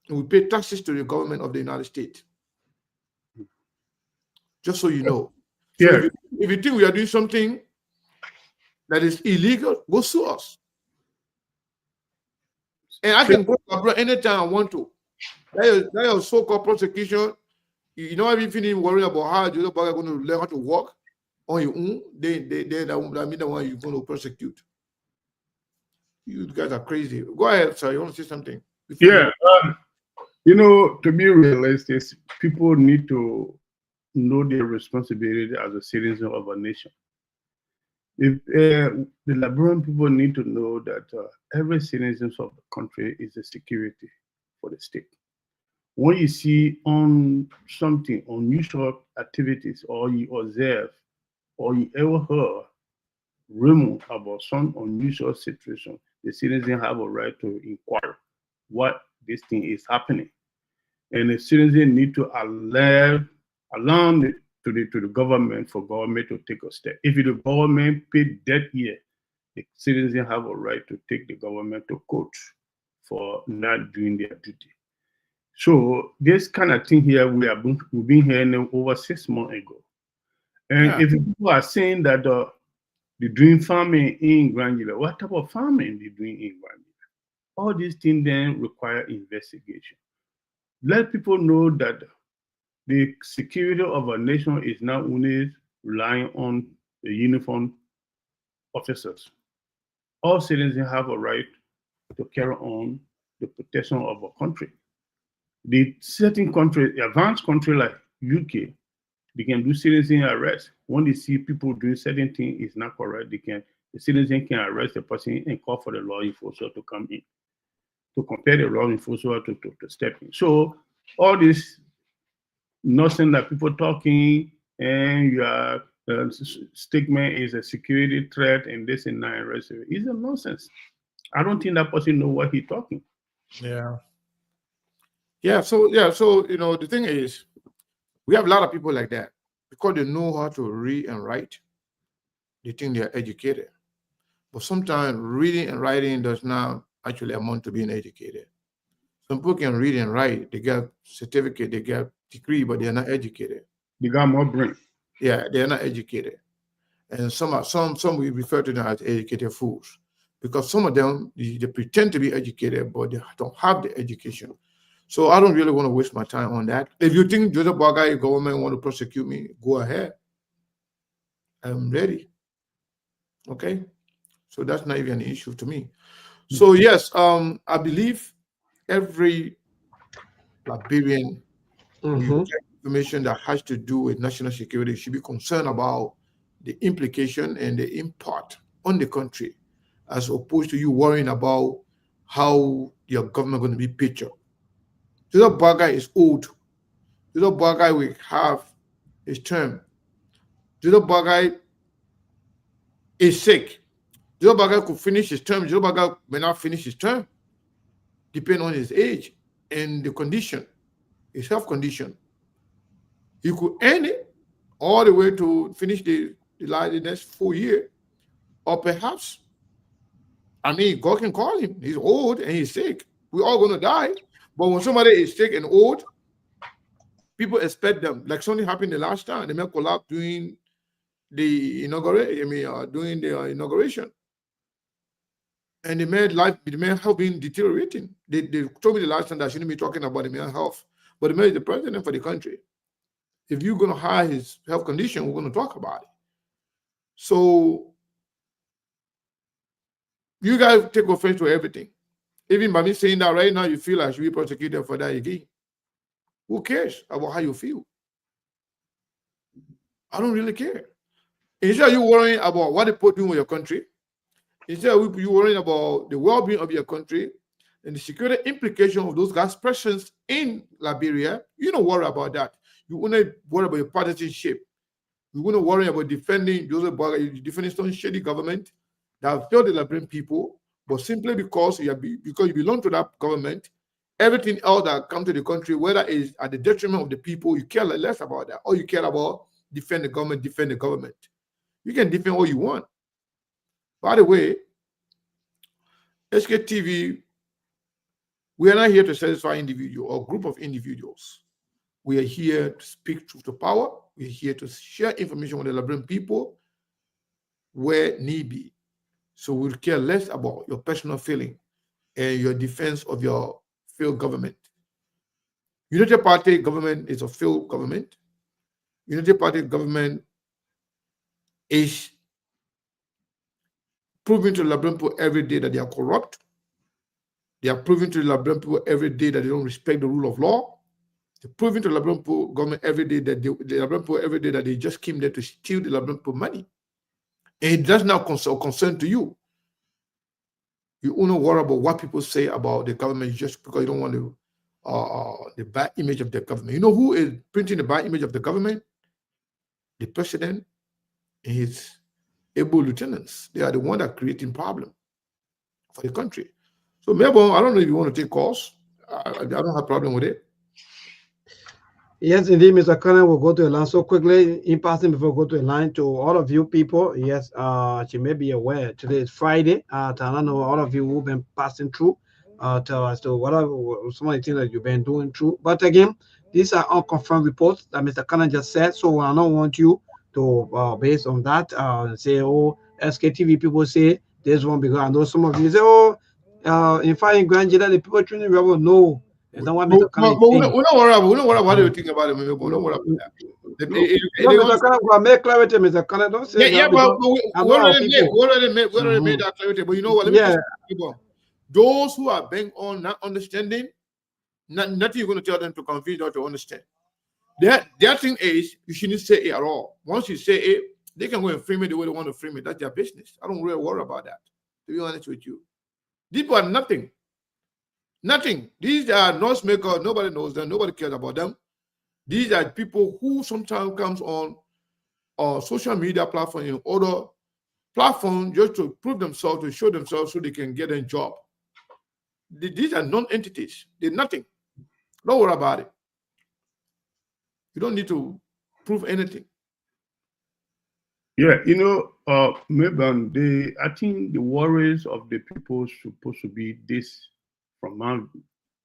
I: and we pay taxes to the government of the United States. Just so you know. So
B: Yeah.
I: if you think we are doing something that is illegal, go sue us. And I can go abroad anytime I want to. That is so-called prosecution. You know, even worrying about how the other bugger going to learn how to walk on your own. That mean the one you're going to prosecute. You guys are crazy. Go ahead, sir. You want to say something?
B: Yeah. You know, to be realistic, people need to know their responsibility as a citizen of a nation. If the Liberian people need to know that every citizen of the country is a security for the state. When you see on something unusual activities, or you observe, or you ever heard rumor about some unusual situation, the citizen have a right to inquire what this thing is happening, and the citizen need to allow to the government for government to take a step. If the government paid debt here, the citizen have a right to take the government to court for not doing their duty. So this kind of thing here we've been hearing over 6 months ago. And if people are saying that they're doing farming in Granular, what type of farming they're doing in Granular? All these things then require investigation. Let people know that the security of a nation is not only relying on the uniformed officers. All citizens have a right to carry on the protection of a country. The certain countries, advanced country like UK, they can do citizen arrest. When they see people doing certain things is not correct, the citizen can arrest the person and call for the law enforcement to come in, to compare the law enforcement to step in. So all this nothing that people talking and your statement is a security threat and this and that is a nonsense. I don't think that person know what he's talking.
I: Yeah. So you know, the thing is, we have a lot of people like that because they know how to read and write. They think they're educated, but sometimes reading and writing does not actually amount to being educated. Some people can read and write, they get certificate, they get degree, but they're not educated.
B: They got more brain.
I: Yeah, they're not educated. And some we refer to them as educated fools, because some of them they pretend to be educated, but they don't have the education. So I don't really want to waste my time on that. If you think Joseph Bagai government want to prosecute me, go ahead. I'm ready. Okay, so that's not even an issue to me. So yes, I believe every Liberian information that has to do with national security should be concerned about the implication and the impact on the country, as opposed to you worrying about how your government going to be pictured. This Bagai is old. This Bagai will have his term. This Bagai is sick. This Bagai could finish his term. This Bagai may not finish his term, depending on his age and the condition, his health condition. He could end it all the way to finish the next 4 years, or perhaps, I mean, God can call him. He's old and he's sick. We're all going to die. But when somebody is sick and old, people expect them. Like something happened the last time. They may collapse during the inauguration. And the man's health being deteriorating. They told me the last time that I shouldn't be talking about the man's health. But the man is the president for the country. If you're going to hide his health condition, we're going to talk about it. So you guys take offense to everything. Even by me saying that right now, you feel like I should be prosecuted for that again. Who cares about how you feel? I don't really care. Instead of you worrying about what people doing with your country, instead of you worrying about the well-being of your country and the security implication of those guys' presence in Liberia, you don't worry about that. You want to worry about your partisanship. You want to worry about defending Joseph Bagai, defending some shady government that have failed the Liberian people, but simply because you belong to that government, everything else that comes to the country, whether it's at the detriment of the people, you care less about that. Or you care about defend the government. You can defend all you want. By the way, Sktv We are not here to satisfy individual or group of individuals. We are here to speak truth to power. We are here to share information with the Liberian people where need be. So we care less about your personal feeling and your defense of your failed government. Unity Party government is a failed government. Unity Party government is proving to the Liberian people every day that they are corrupt. They are proving to the Liberian people every day that they don't respect the rule of law. They're proving to the Liberian people government every day that they just came there to steal the Liberian people money. And it does not concern to you. You only worry about what people say about the government just because you don't want to the bad image of the government. You know who is printing the bad image of the government? The president and his able lieutenants. They are the one that are creating problem for the country. So Melbourne, I don't know if you want to take calls. I don't have a problem with it.
E: Yes, indeed, Mr. Connor will go to a line so quickly in passing before we go to a line to all of you people. Yes, you may be aware today is Friday. I don't know all of you who've been passing through as to whatever some of the things that you've been doing through. But again, these are unconfirmed reports that Mr. Connor just said. So I don't want you to based on that say, oh, SKTV people say this one because I know some of you say, oh, in fact, in Grand Jada, the people training rebel no. We don't worry about
I: what you think about it. We don't worry about that.
E: Make clarity, Mr. Khaled. Don't say
I: yeah, but we already made that clarity. But you know what? Let me just people, those who are bent on not understanding, nothing you're going to tell them to confuse or to understand. Their thing is you shouldn't say it at all. Once you say it, they can go and frame it the way they want to frame it. That's their business. I don't really worry about that, to be honest with you. These people are nothing. Nothing. These are noise makers. Nobody knows them. Nobody cares about them. These are people who sometimes comes on social media platform and other platforms just to prove themselves, to show themselves so they can get a job. These are non-entities. They're nothing. Don't worry about it. You don't need to prove anything.
B: Yeah, maybe I think the worries of the people supposed to be this from my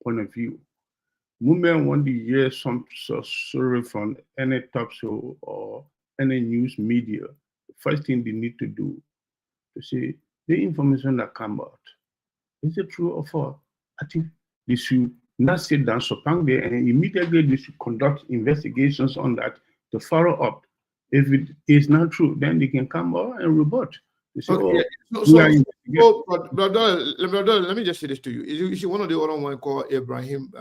B: point of view. Women want to hear some story from any talk show or any news media. The first thing they need to do to say the information that come out, is it true or false? I think they should not sit down so there and immediately they should conduct investigations on that to follow up. If it is not true, then they can come out and rebut.
I: Okay. Brother, let me just say this to you. Is one of the other one called Ibrahim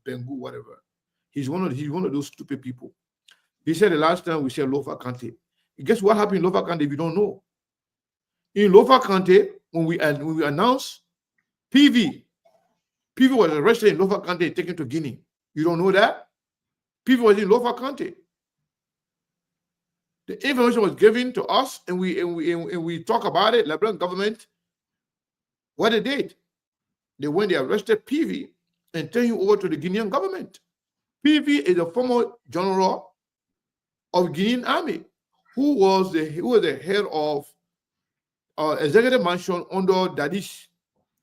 I: Bengu, whatever. He's one of those stupid people. He said the last time we said Lofa Kante. Guess what happened in Lofa Kante if you don't know? In Lofa Kante, when we announced PV was arrested in Lofa Kante and taken to Guinea. You don't know that? PV was in Lofa Kante. The information was given to us, and we talk about it. Liberian government, what they did, they arrested PV and turned him over to the Guinean government. PV is a former general of Guinean army who was the head of executive mansion under Dadish.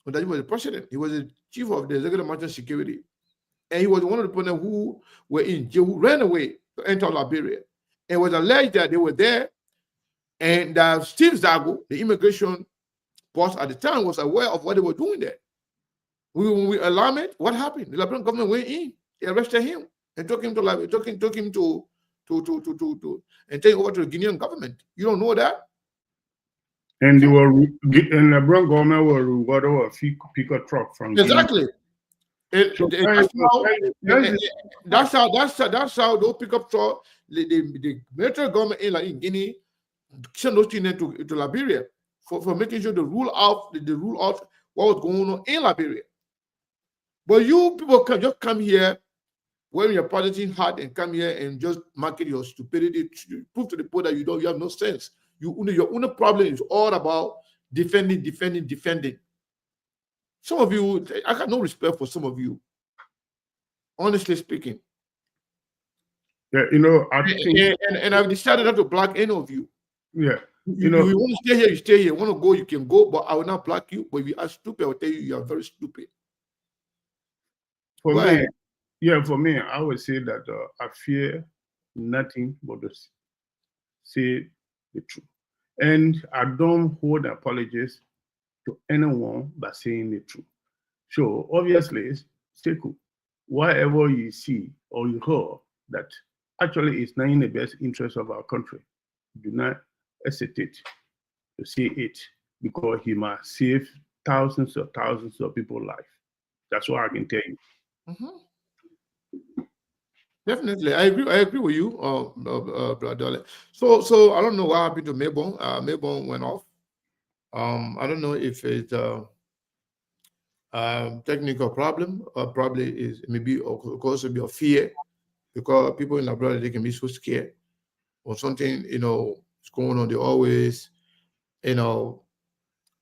I: Dadish was the president. He was the chief of the executive mansion security, and he was one of the people who were in jail, who ran away to enter Liberia. It was alleged that they were there, and Steve Zago, the immigration boss at the time, was aware of what they were doing there. When we alarmed it, what happened? The Liberian government went in, they arrested him, and took him to and take him over to the Guinean government. You don't know that?
B: And the Liberian government were rewarded with a pickup truck from
I: exactly. That's how those pickup truck, the military government in Guinea sent those things to Liberia for making sure they rule out what was going on in Liberia. But you people can just come here wearing your partisan hat and come here and just market your stupidity, prove to the people that you have no sense. Your only problem is all about defending. Some of you, I got no respect for some of you, honestly speaking.
B: Yeah, I think,
I: and I've decided not to block any of you.
B: Yeah,
I: you want to stay here, you stay here. Want to go, you can go, but I will not block you. But if you are stupid, I will tell you are very stupid.
B: For
I: Go
B: me,
I: ahead.
B: yeah, for me, I would say that I fear nothing but to say the truth. And I don't hold apologies to anyone by saying the truth. So obviously, stay cool. Whatever you see or you hear that actually is not in the best interest of our country, do not hesitate to say it because he might save thousands of people's life. That's what I can tell you.
I: Mhm. Definitely, I agree. I agree with you, Brother. So I don't know what happened to Mayborn. Mayborn went off. I don't know if it's technical problem or probably is maybe or cause maybe of fear because people in Labrador they can be so scared or something is going on. They always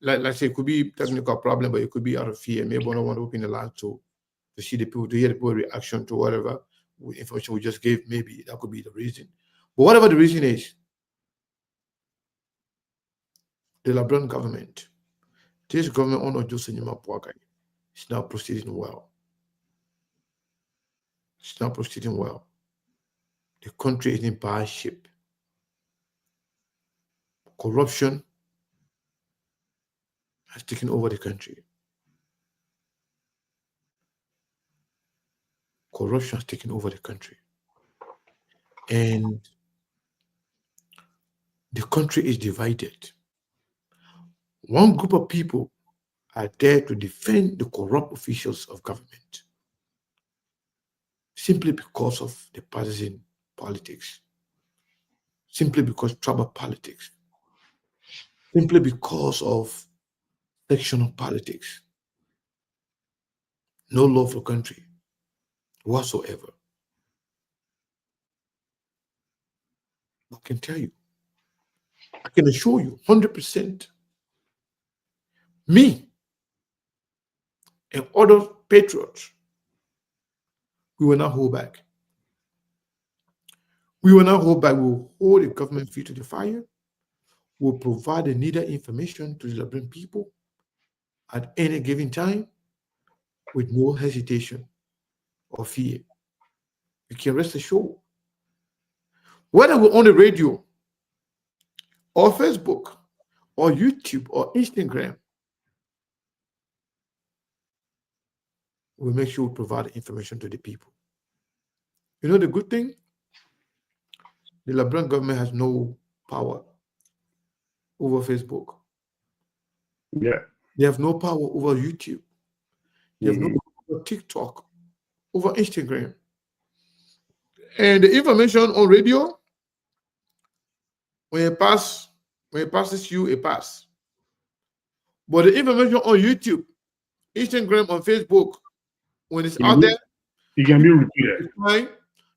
I: like say it could be technical problem, but it could be out of fear. Maybe I don't want to open the line to see the people, to hear the people reaction to whatever information we just gave. Maybe that could be the reason. But whatever the reason is, the Labrador government, this government under Joseph Nima Boakai, is now proceeding well. It's not proceeding well. The country is in bad shape. Corruption has taken over the country. Corruption has taken over the country. And the country is divided. One group of people are there to defend the corrupt officials of government simply because of the partisan politics, simply because tribal politics, simply because of sectional politics. No love for country whatsoever. I can tell you, I can assure you 100%, me and other patriots, we will not hold back. We will not hold back. We will hold the government feet to the fire. We will provide the needed information to the Liberian people at any given time with no hesitation or fear. You can rest assured. Whether we're on the radio or Facebook or YouTube or Instagram, we'll make sure we provide the information to the people. You know the good thing? The Liberian government has no power over Facebook.
B: Yeah.
I: They have no power over YouTube. They have no
B: Mhm.
I: power over TikTok, over Instagram. And the information on radio, when it passes you, it passes. But the information on YouTube, Instagram, on Facebook, when it's out there,
B: It can be repeated.
I: it's trying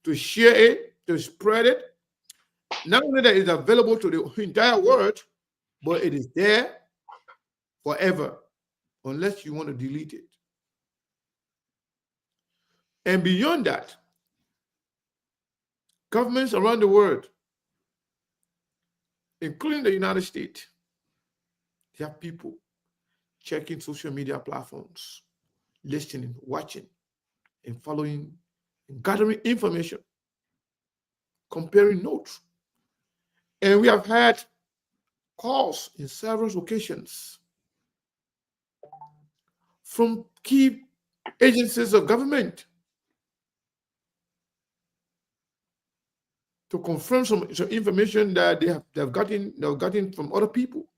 I: to share it, to spread it. Not only that it's available to the entire world, but it is there forever, unless you want to delete it. And beyond that, governments around the world, including the United States, they have people checking social media platforms, listening, watching, and following, and gathering information, comparing notes. And we have had calls in several occasions from key agencies of government to confirm some information that they've gotten from other people.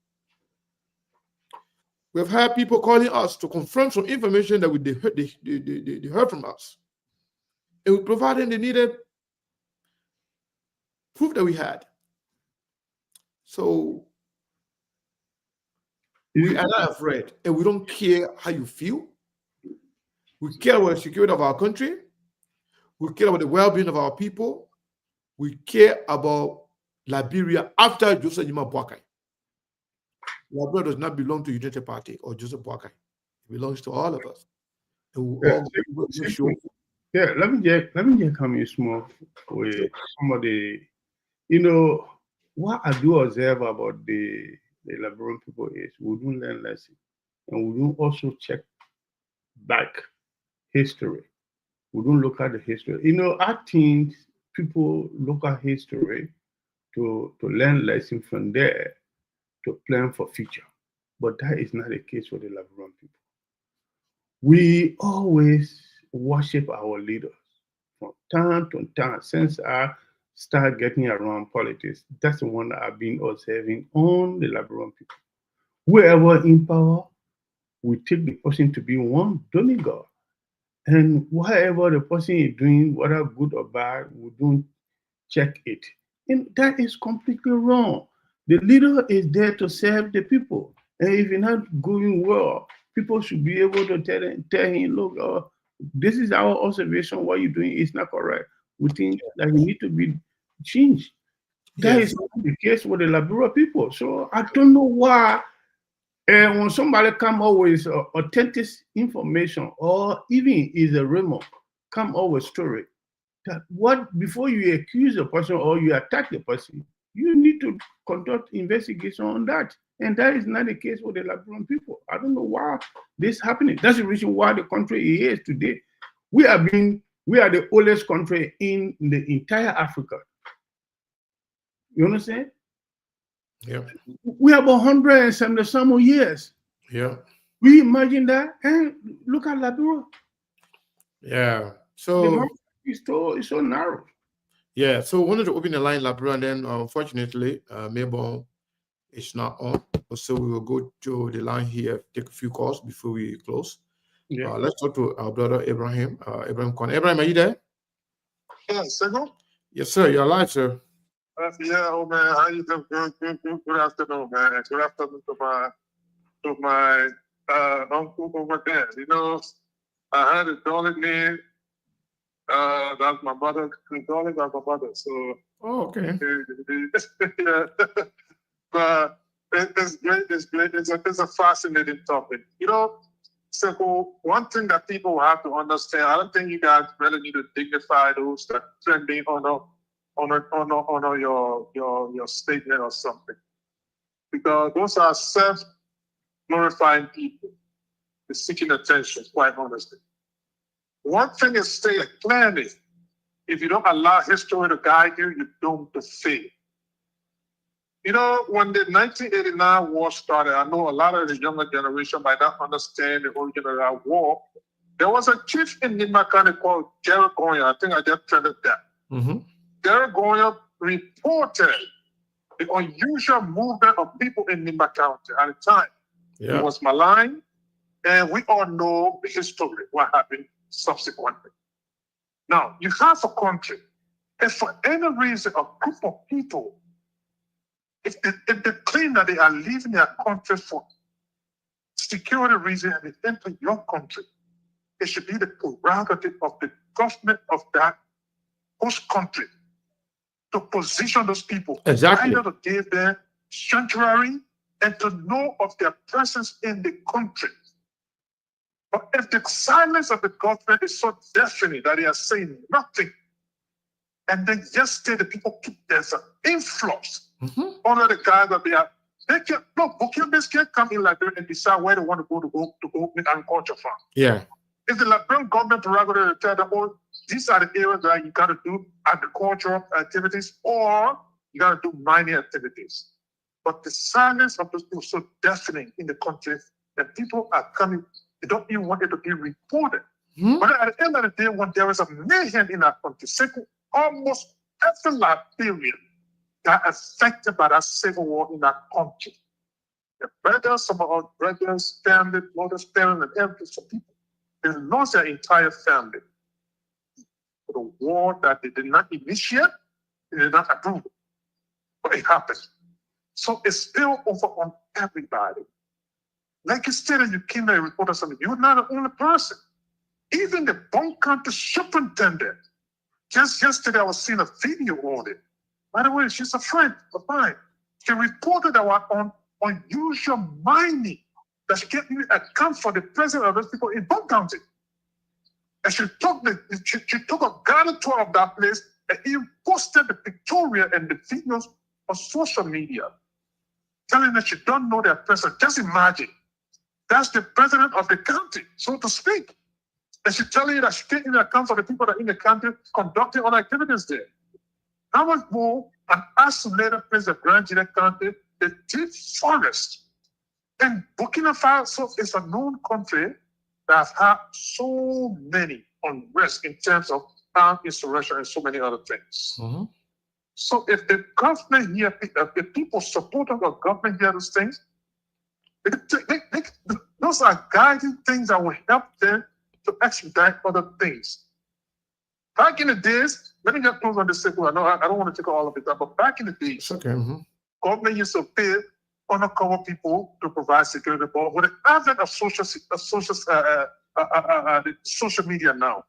I: We've had people calling us to confirm some information that they heard from us. And we provided the needed proof that we had. So we are not afraid, and we don't care how you feel. We care about the security of our country. We care about the well-being of our people. We care about Liberia after Joseph Nima Boakai. Liberia does not belong to United Party or Joseph Boakai. It belongs to all of us. And we all make sure.
B: Yeah, let me just come in small with somebody. What I do observe about the Liberian people is we don't learn lessons, and we don't also check back history. We don't look at the history. You know, I think people look at history to learn lessons from there, to plan for future. But that is not the case for the Liberian people. We always worship our leaders from time to time. Since I started getting around politics, that's the one that I've been observing on the Liberian people. Whoever in power, we take the person to be one demigod. And whatever the person is doing, whether good or bad, we don't check it. And that is completely wrong. The leader is there to serve the people. And if you're not going well, people should be able to tell him, look, this is our observation. What you're doing is not correct. We think that you need to be changed. That
I: Yes.
B: is not the case with the Liberia people. So I don't know why when somebody come up with authentic information, or even is a rumor, come up with story, that what before you accuse a person or you attack the person, you need to conduct investigation on that. And that is not the case with the Liberian people. I don't know why this is happening. That's the reason why the country is today. We are the oldest country in the entire Africa. You understand?
I: Yeah.
B: We have 170 some years.
I: Yeah.
B: We imagine that, and look at Liberia.
I: Yeah.
B: The
I: So
B: market is so narrow.
I: yeah. So we wanted to open the line, Labra, and then unfortunately, Melbourne is not on. So we will go to the line here, take a few calls before we close.
B: Yeah.
I: Let's talk to our brother Abraham. Abraham Kwan. Abraham, are you there?
J: Yes, Signal?
I: Yes, sir. You're alive, sir.
J: Yeah, oh man, how you doing? Good afternoon, man. Good afternoon to my uncle over there. You know, I had a darling name. That's my mother. Darling, that's my mother. So,
I: Oh, okay.
J: yeah. But it's great. It's great. It's a fascinating topic. You know, simple. One thing that people have to understand. I don't think you guys really need to dignify those that trending on your statement or something, because those are self-glorifying people. They're seeking attention, quite honestly. One thing is stated clearly: if you don't allow history to guide you, you're doomed to fail. You know, when the 1989 war started, I know a lot of the younger generation might not understand the origin of that war. There was a chief in Nima County called Jerry Goya. I think I just trended that.
I: Mm-hmm.
J: Jerry Goya reported the unusual movement of people in Nima County at the time.
I: Yeah.
J: It was maligned, and we all know the history, what happened subsequently. Now, you have a country, and for any reason, a group of people, if they claim that they are leaving their country for security reasons and they enter your country, it should be the prerogative of the government of that host country to position those people,
I: Exactly.
J: either to give them sanctuary and to know of their presence in the country. But if the silence of the government is so deafening that they are saying nothing, and then yesterday the people keep there's an influx under the guise that they can't, no, Burkinabés can't come in Liberia and decide where they want to go make agriculture farm.
I: Yeah.
J: It's the Liberian government prerogative to tell them, oh, these are the areas that you got to do agricultural activities or you got to do mining activities. But the silence of those people is so deafening in the country that people are coming, they don't even want it to be reported. But at the end of the day, when there is a mayhem in our country, almost every Liberian got affected by that civil war in our country. The brothers, some of our brothers, family, mothers, parents, and everything, some people, they lost their entire family for the war that they did not initiate, they did not approve. But it happened. So it's still over on everybody. Like you stated, you came there and reported something. You're not the only person. Even the Bone County superintendent, just yesterday I was seeing a video on it. By the way, she's a friend of mine. She reported about unusual mining that she can't even account for the presence of those people in Bone County. And she took a guided tour of that place and even posted the pictorial and the videos on social media, telling that she don't know their presence. Just imagine, that's the president of the county, so to speak. And she's telling you that she taking into account of the people that are in the country conducting other activities there. How much more an isolated place of Grand Guinea County, the deep forest. And Burkina Faso is a known country that has had so many unrest in terms of armed insurrection and so many other things. So if the government here, if the people supporting the government hear those things, those are guiding things that will help them to expedite other things. Back in the days, let me just close on this second. I don't want to take all of it, but back in the days, government used to pay undercover people to provide security. But with the advent of social media now,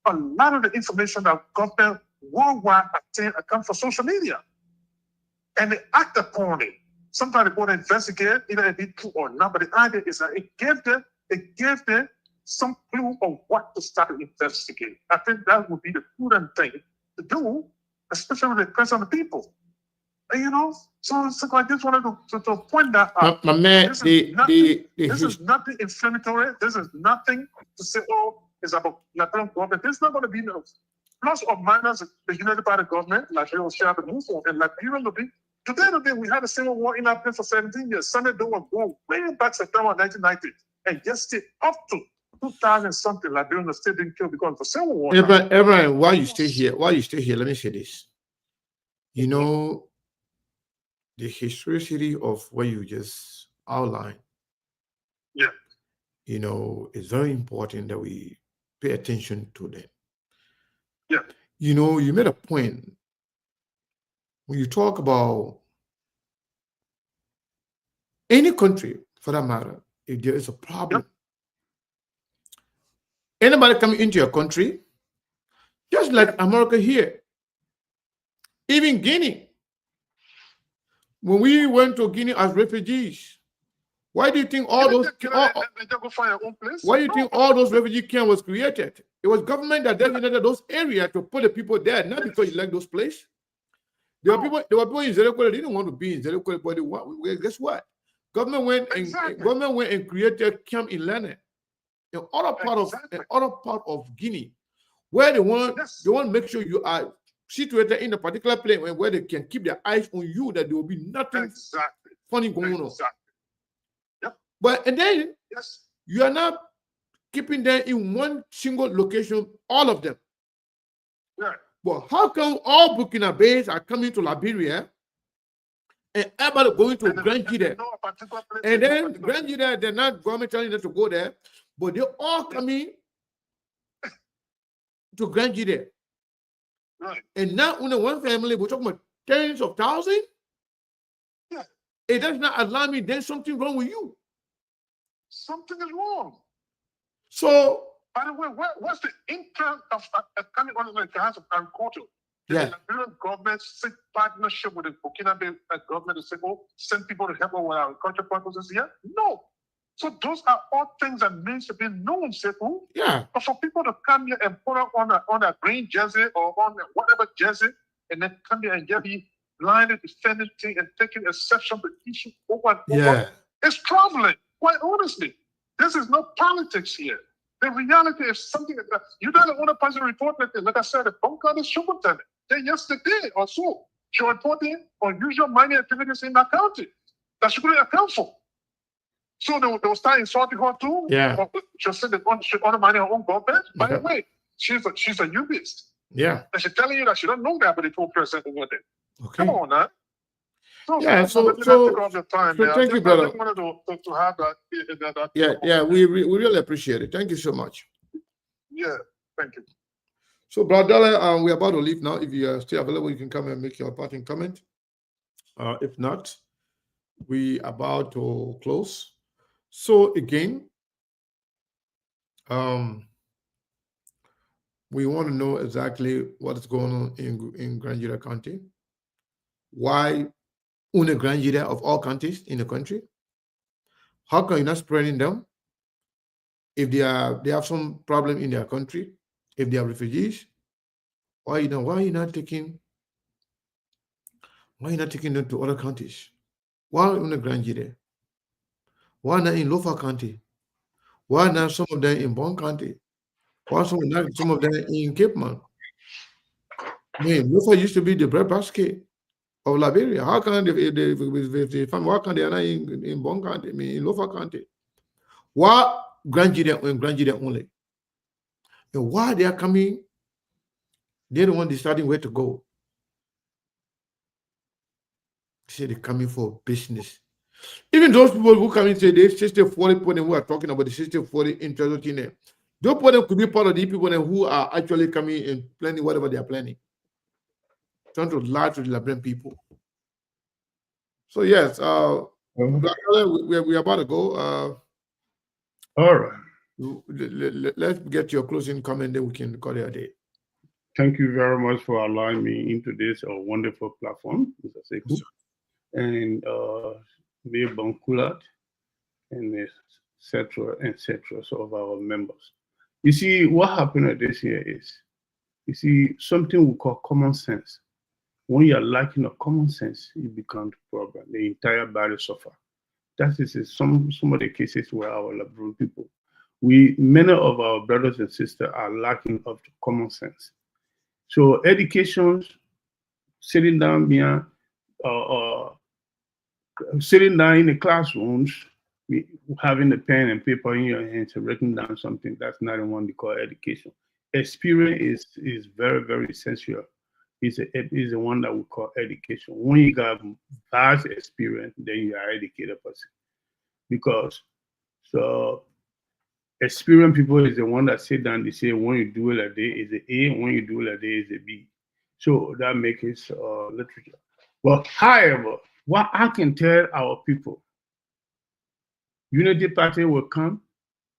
J: a lot of the information that government worldwide obtain comes from social media, and they act upon it. Sometimes they go to investigate, either it be true or not. But the idea is that it gave them some clue of what to start to investigate. I think that would be the prudent thing to do, especially when it depends on the people. And, you know, so I just wanted to point that out.
I: My man,
J: this is nothing inflammatory. This is nothing to say, oh, it's about Liberian government. There's not going to be no plus or minus the United Party government. Liberia will share the move on, and Liberia will be. Today, we had a civil war in our place for 17 years. Sunday Doe was going way back September 1990, and just stay up to 2000 something. Liberia was still being killed because of the civil war.
I: Everyone, while you stay here, let me say this. You know, the historicity of what you just outlined.
J: Yeah.
I: You know, it's very important that we pay attention to them.
J: Yeah.
I: You know, you made a point when you talk about any country, for that matter, if there is a problem, anybody coming into your country, just like America here, even Guinea, when we went to Guinea as refugees, why do you think all those refugee camps was created? It was government that designated those areas to put the people there, not because you like those places. There were people in Zerekwele, they didn't want to be in Zerekwele, but guess what? Government went and created camp in Lene, in other part of Guinea, where they want to make sure you are situated in a particular place where they can keep their eyes on you, that there will be nothing funny going on. But and then you are not keeping them in one single location, all of them. But how come all Burkina Faso are coming to Liberia and everybody going to Grand Guinea? And then Grand Guinea, they're not government telling them to go there, but they're all coming to Grand Guinea. And now, under one family, we're talking about tens of thousands. It does not allow me, there's something wrong with you.
J: Something is wrong.
I: So,
J: by the way, what's the intent of coming under the hands of agriculture? The Liberian government seek partnership with the Burkina Faso government to say, oh, send people to help us with agriculture purposes here? No. So those are all things that means to be known, Sekou.
I: Yeah.
J: But for people to come here and put on a green jersey or on whatever jersey, and then come here and just be blinded, defending things and taking exception to issue over and over, it's troubling. Quite honestly, this is no politics here. The reality is something that you don't want to person report that, like I said, the bunker is superintendent. Then yesterday or so, she reported unusual mining activities in that county that she couldn't account for. So they will start insulting her too.
I: Yeah.
J: She'll say they should undermine her own government. By the way, she's a Ubist.
I: Yeah.
J: And she's telling you that she don't know that, but they told President one day.
I: Okay.
J: Come on, now.
I: So thank you, brother.
J: I wanted to have that.
I: We really appreciate it. Thank you so much.
J: Yeah, thank you.
I: So, Brother, we're about to leave now. If you are still available, you can come and make your parting comment. If not, we are about to close. So again, we want to know exactly what is going on in Grand Guinea County. Why Une Grand Guinea of all counties in the country? How come you're not spreading them? If they have some problem in their country, if they are refugees, why are you not taking them to other counties? Why in the Grand Guinea? Why not in Lofa County? Why not some of them in Bon County? While some of them in Cape Man. I mean, Lofa used to be the breadbasket of Liberia. How can they find why can't they are not in Bon County? I mean, in Lofa County. Why grandchildren only? And why they are coming, they're the one deciding where to go. They say they're coming for business. Even those people who come and say they 60-40 people who are talking about the 60-40 interest in there, those people could be part of the people who are actually coming and planning whatever they are planning. Trying to lie to the Liberian people. So yes, we're about to go.
B: All right.
I: Let's get your closing comment, then we can call it a day.
B: Thank you very much for allowing me into this wonderful platform, Mr. Sekou, and be Bankulat, and etc. So of our members. You see, what happened this year is, you see, something we call common sense. When you are lacking of common sense, it becomes a problem. The entire body suffer. That is some of the cases where our Liberian people, many of our brothers and sisters are lacking of common sense. So education, sitting down behind, sitting down in the classrooms, having a pen and paper in your hands and writing down something, that's not the one we call education. Experience is very, very essential. Is the one that we call education. When you got vast experience, then you are educated person. Because so experienced people is the one that sit down, they say when you do it like this is a A, when you do it like this is a B. So that makes it literature. But however, what I can tell our people, Unity Party will come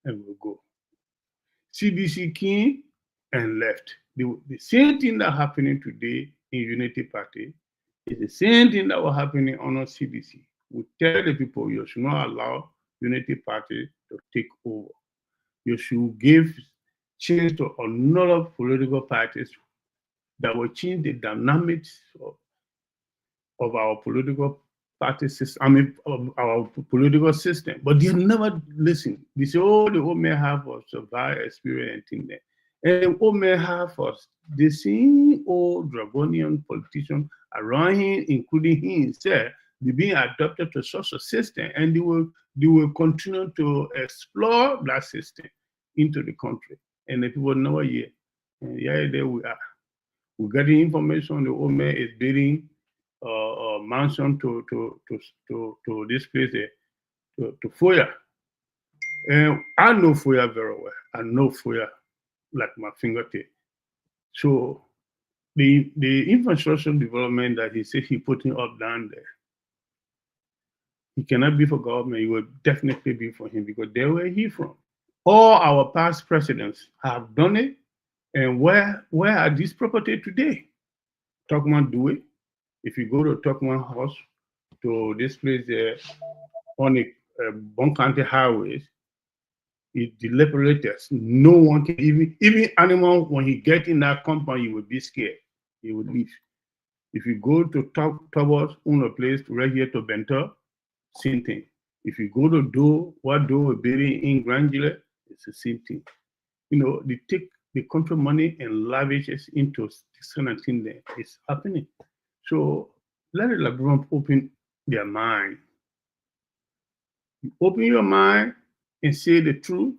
B: and will go. CDC came and left. The same thing that happening today in Unity Party is the same thing that was happening on our CDC. We tell the people you should not allow Unity Party to take over. You should give chance to another political parties that will change the dynamics of our political party system, of our political system. But they never listen. They say, oh, the old man have a survive experience in there. And old man have us, the same old draconian politician around him, including himself, they being adopted to such a system, and they will continue to explore that system into the country. And the people never hear. And yeah, there we are. We're getting information the old man is building a mansion to this place to Foya. And I know Foya very well. I know Foya like my fingertip. So the infrastructure development that he said he putting up down there, he cannot be for government. It will definitely be for him because there where he from. All our past presidents have done it. And where are these property today? Tokman do it. If you go to Tokman House, to this place there on the Bon County highways, it dilapidated. No one can even animal when he get in that compound, he will be scared. He would leave. If you go to towards a place right here to Bento, same thing. If you go to Do will building in Grangela, it's the same thing. You know, they take the country money and lavish it into this kind of thing there. It's happening. So let the Liberians open their mind. You open your mind and say the truth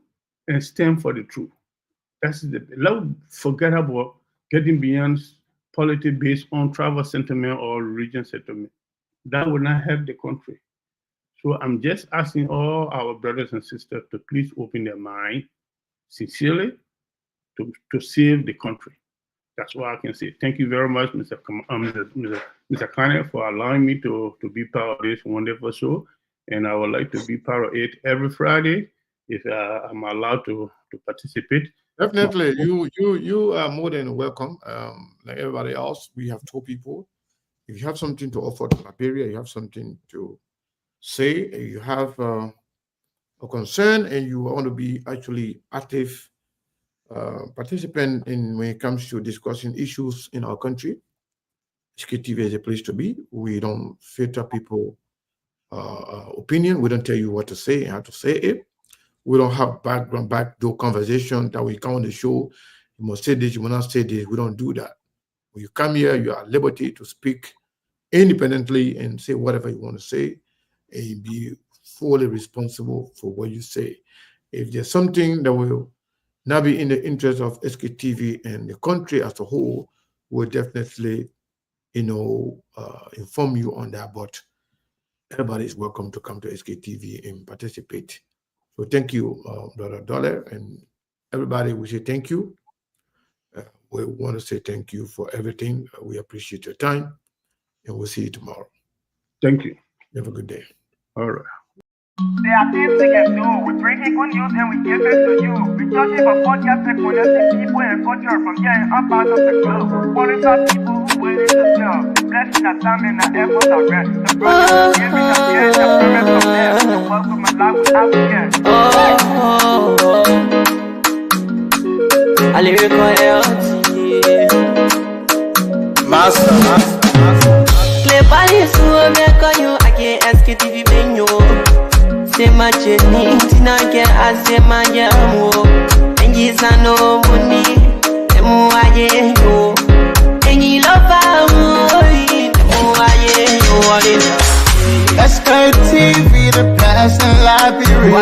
B: and stand for the truth. That's let's forget about getting beyond politics based on tribal sentiment or religion sentiment. That will not help the country. So I'm just asking all our brothers and sisters to please open their mind sincerely to save the country. That's what I can say. Thank you very much, Mr. Kane, for allowing me to be part of this wonderful show. And I would like to be part of it every Friday if I'm allowed to participate.
I: Definitely, you are more than welcome. Like everybody else, we have told people, if you have something to offer to Liberia, you have something to say, you have a concern, and you want to be actually active participant in when it comes to discussing issues in our country, Sktv is a place to be. We don't filter people opinion. We don't tell you what to say and how to say it. We don't have backdoor conversation that we come on the show. You must say this, you must not say this. We don't do that. When you come here, you are at liberty to speak independently and say whatever you want to say and be fully responsible for what you say. If there's something that will not be in the interest of SKTV and the country as a whole, we'll definitely, inform you on that. But everybody is welcome to come to SKTV and participate. So thank you, Brother Dollar, and everybody. We say thank you. We want to say thank you for everything. We appreciate your time, and we'll see you tomorrow.
B: Thank you.
I: Have a good day.
B: All right.
D: There are things we can do. We bring in good news and we give it to you. We talking about podcast and connecting people and culture from here and up out of the globe. Qualified people who willing to serve. The blessing that time and the efforts are rest. The project is giving the care, the promise of them. So welcome and live with African.
A: A lyrical health.
F: Master.
A: Play Paris, who make you again Sktv menu. Say my journey, Tina get as say my yamu. And you say no money, emu aye yo. And you love emu aye yo.
C: Sktv, the past and life be real.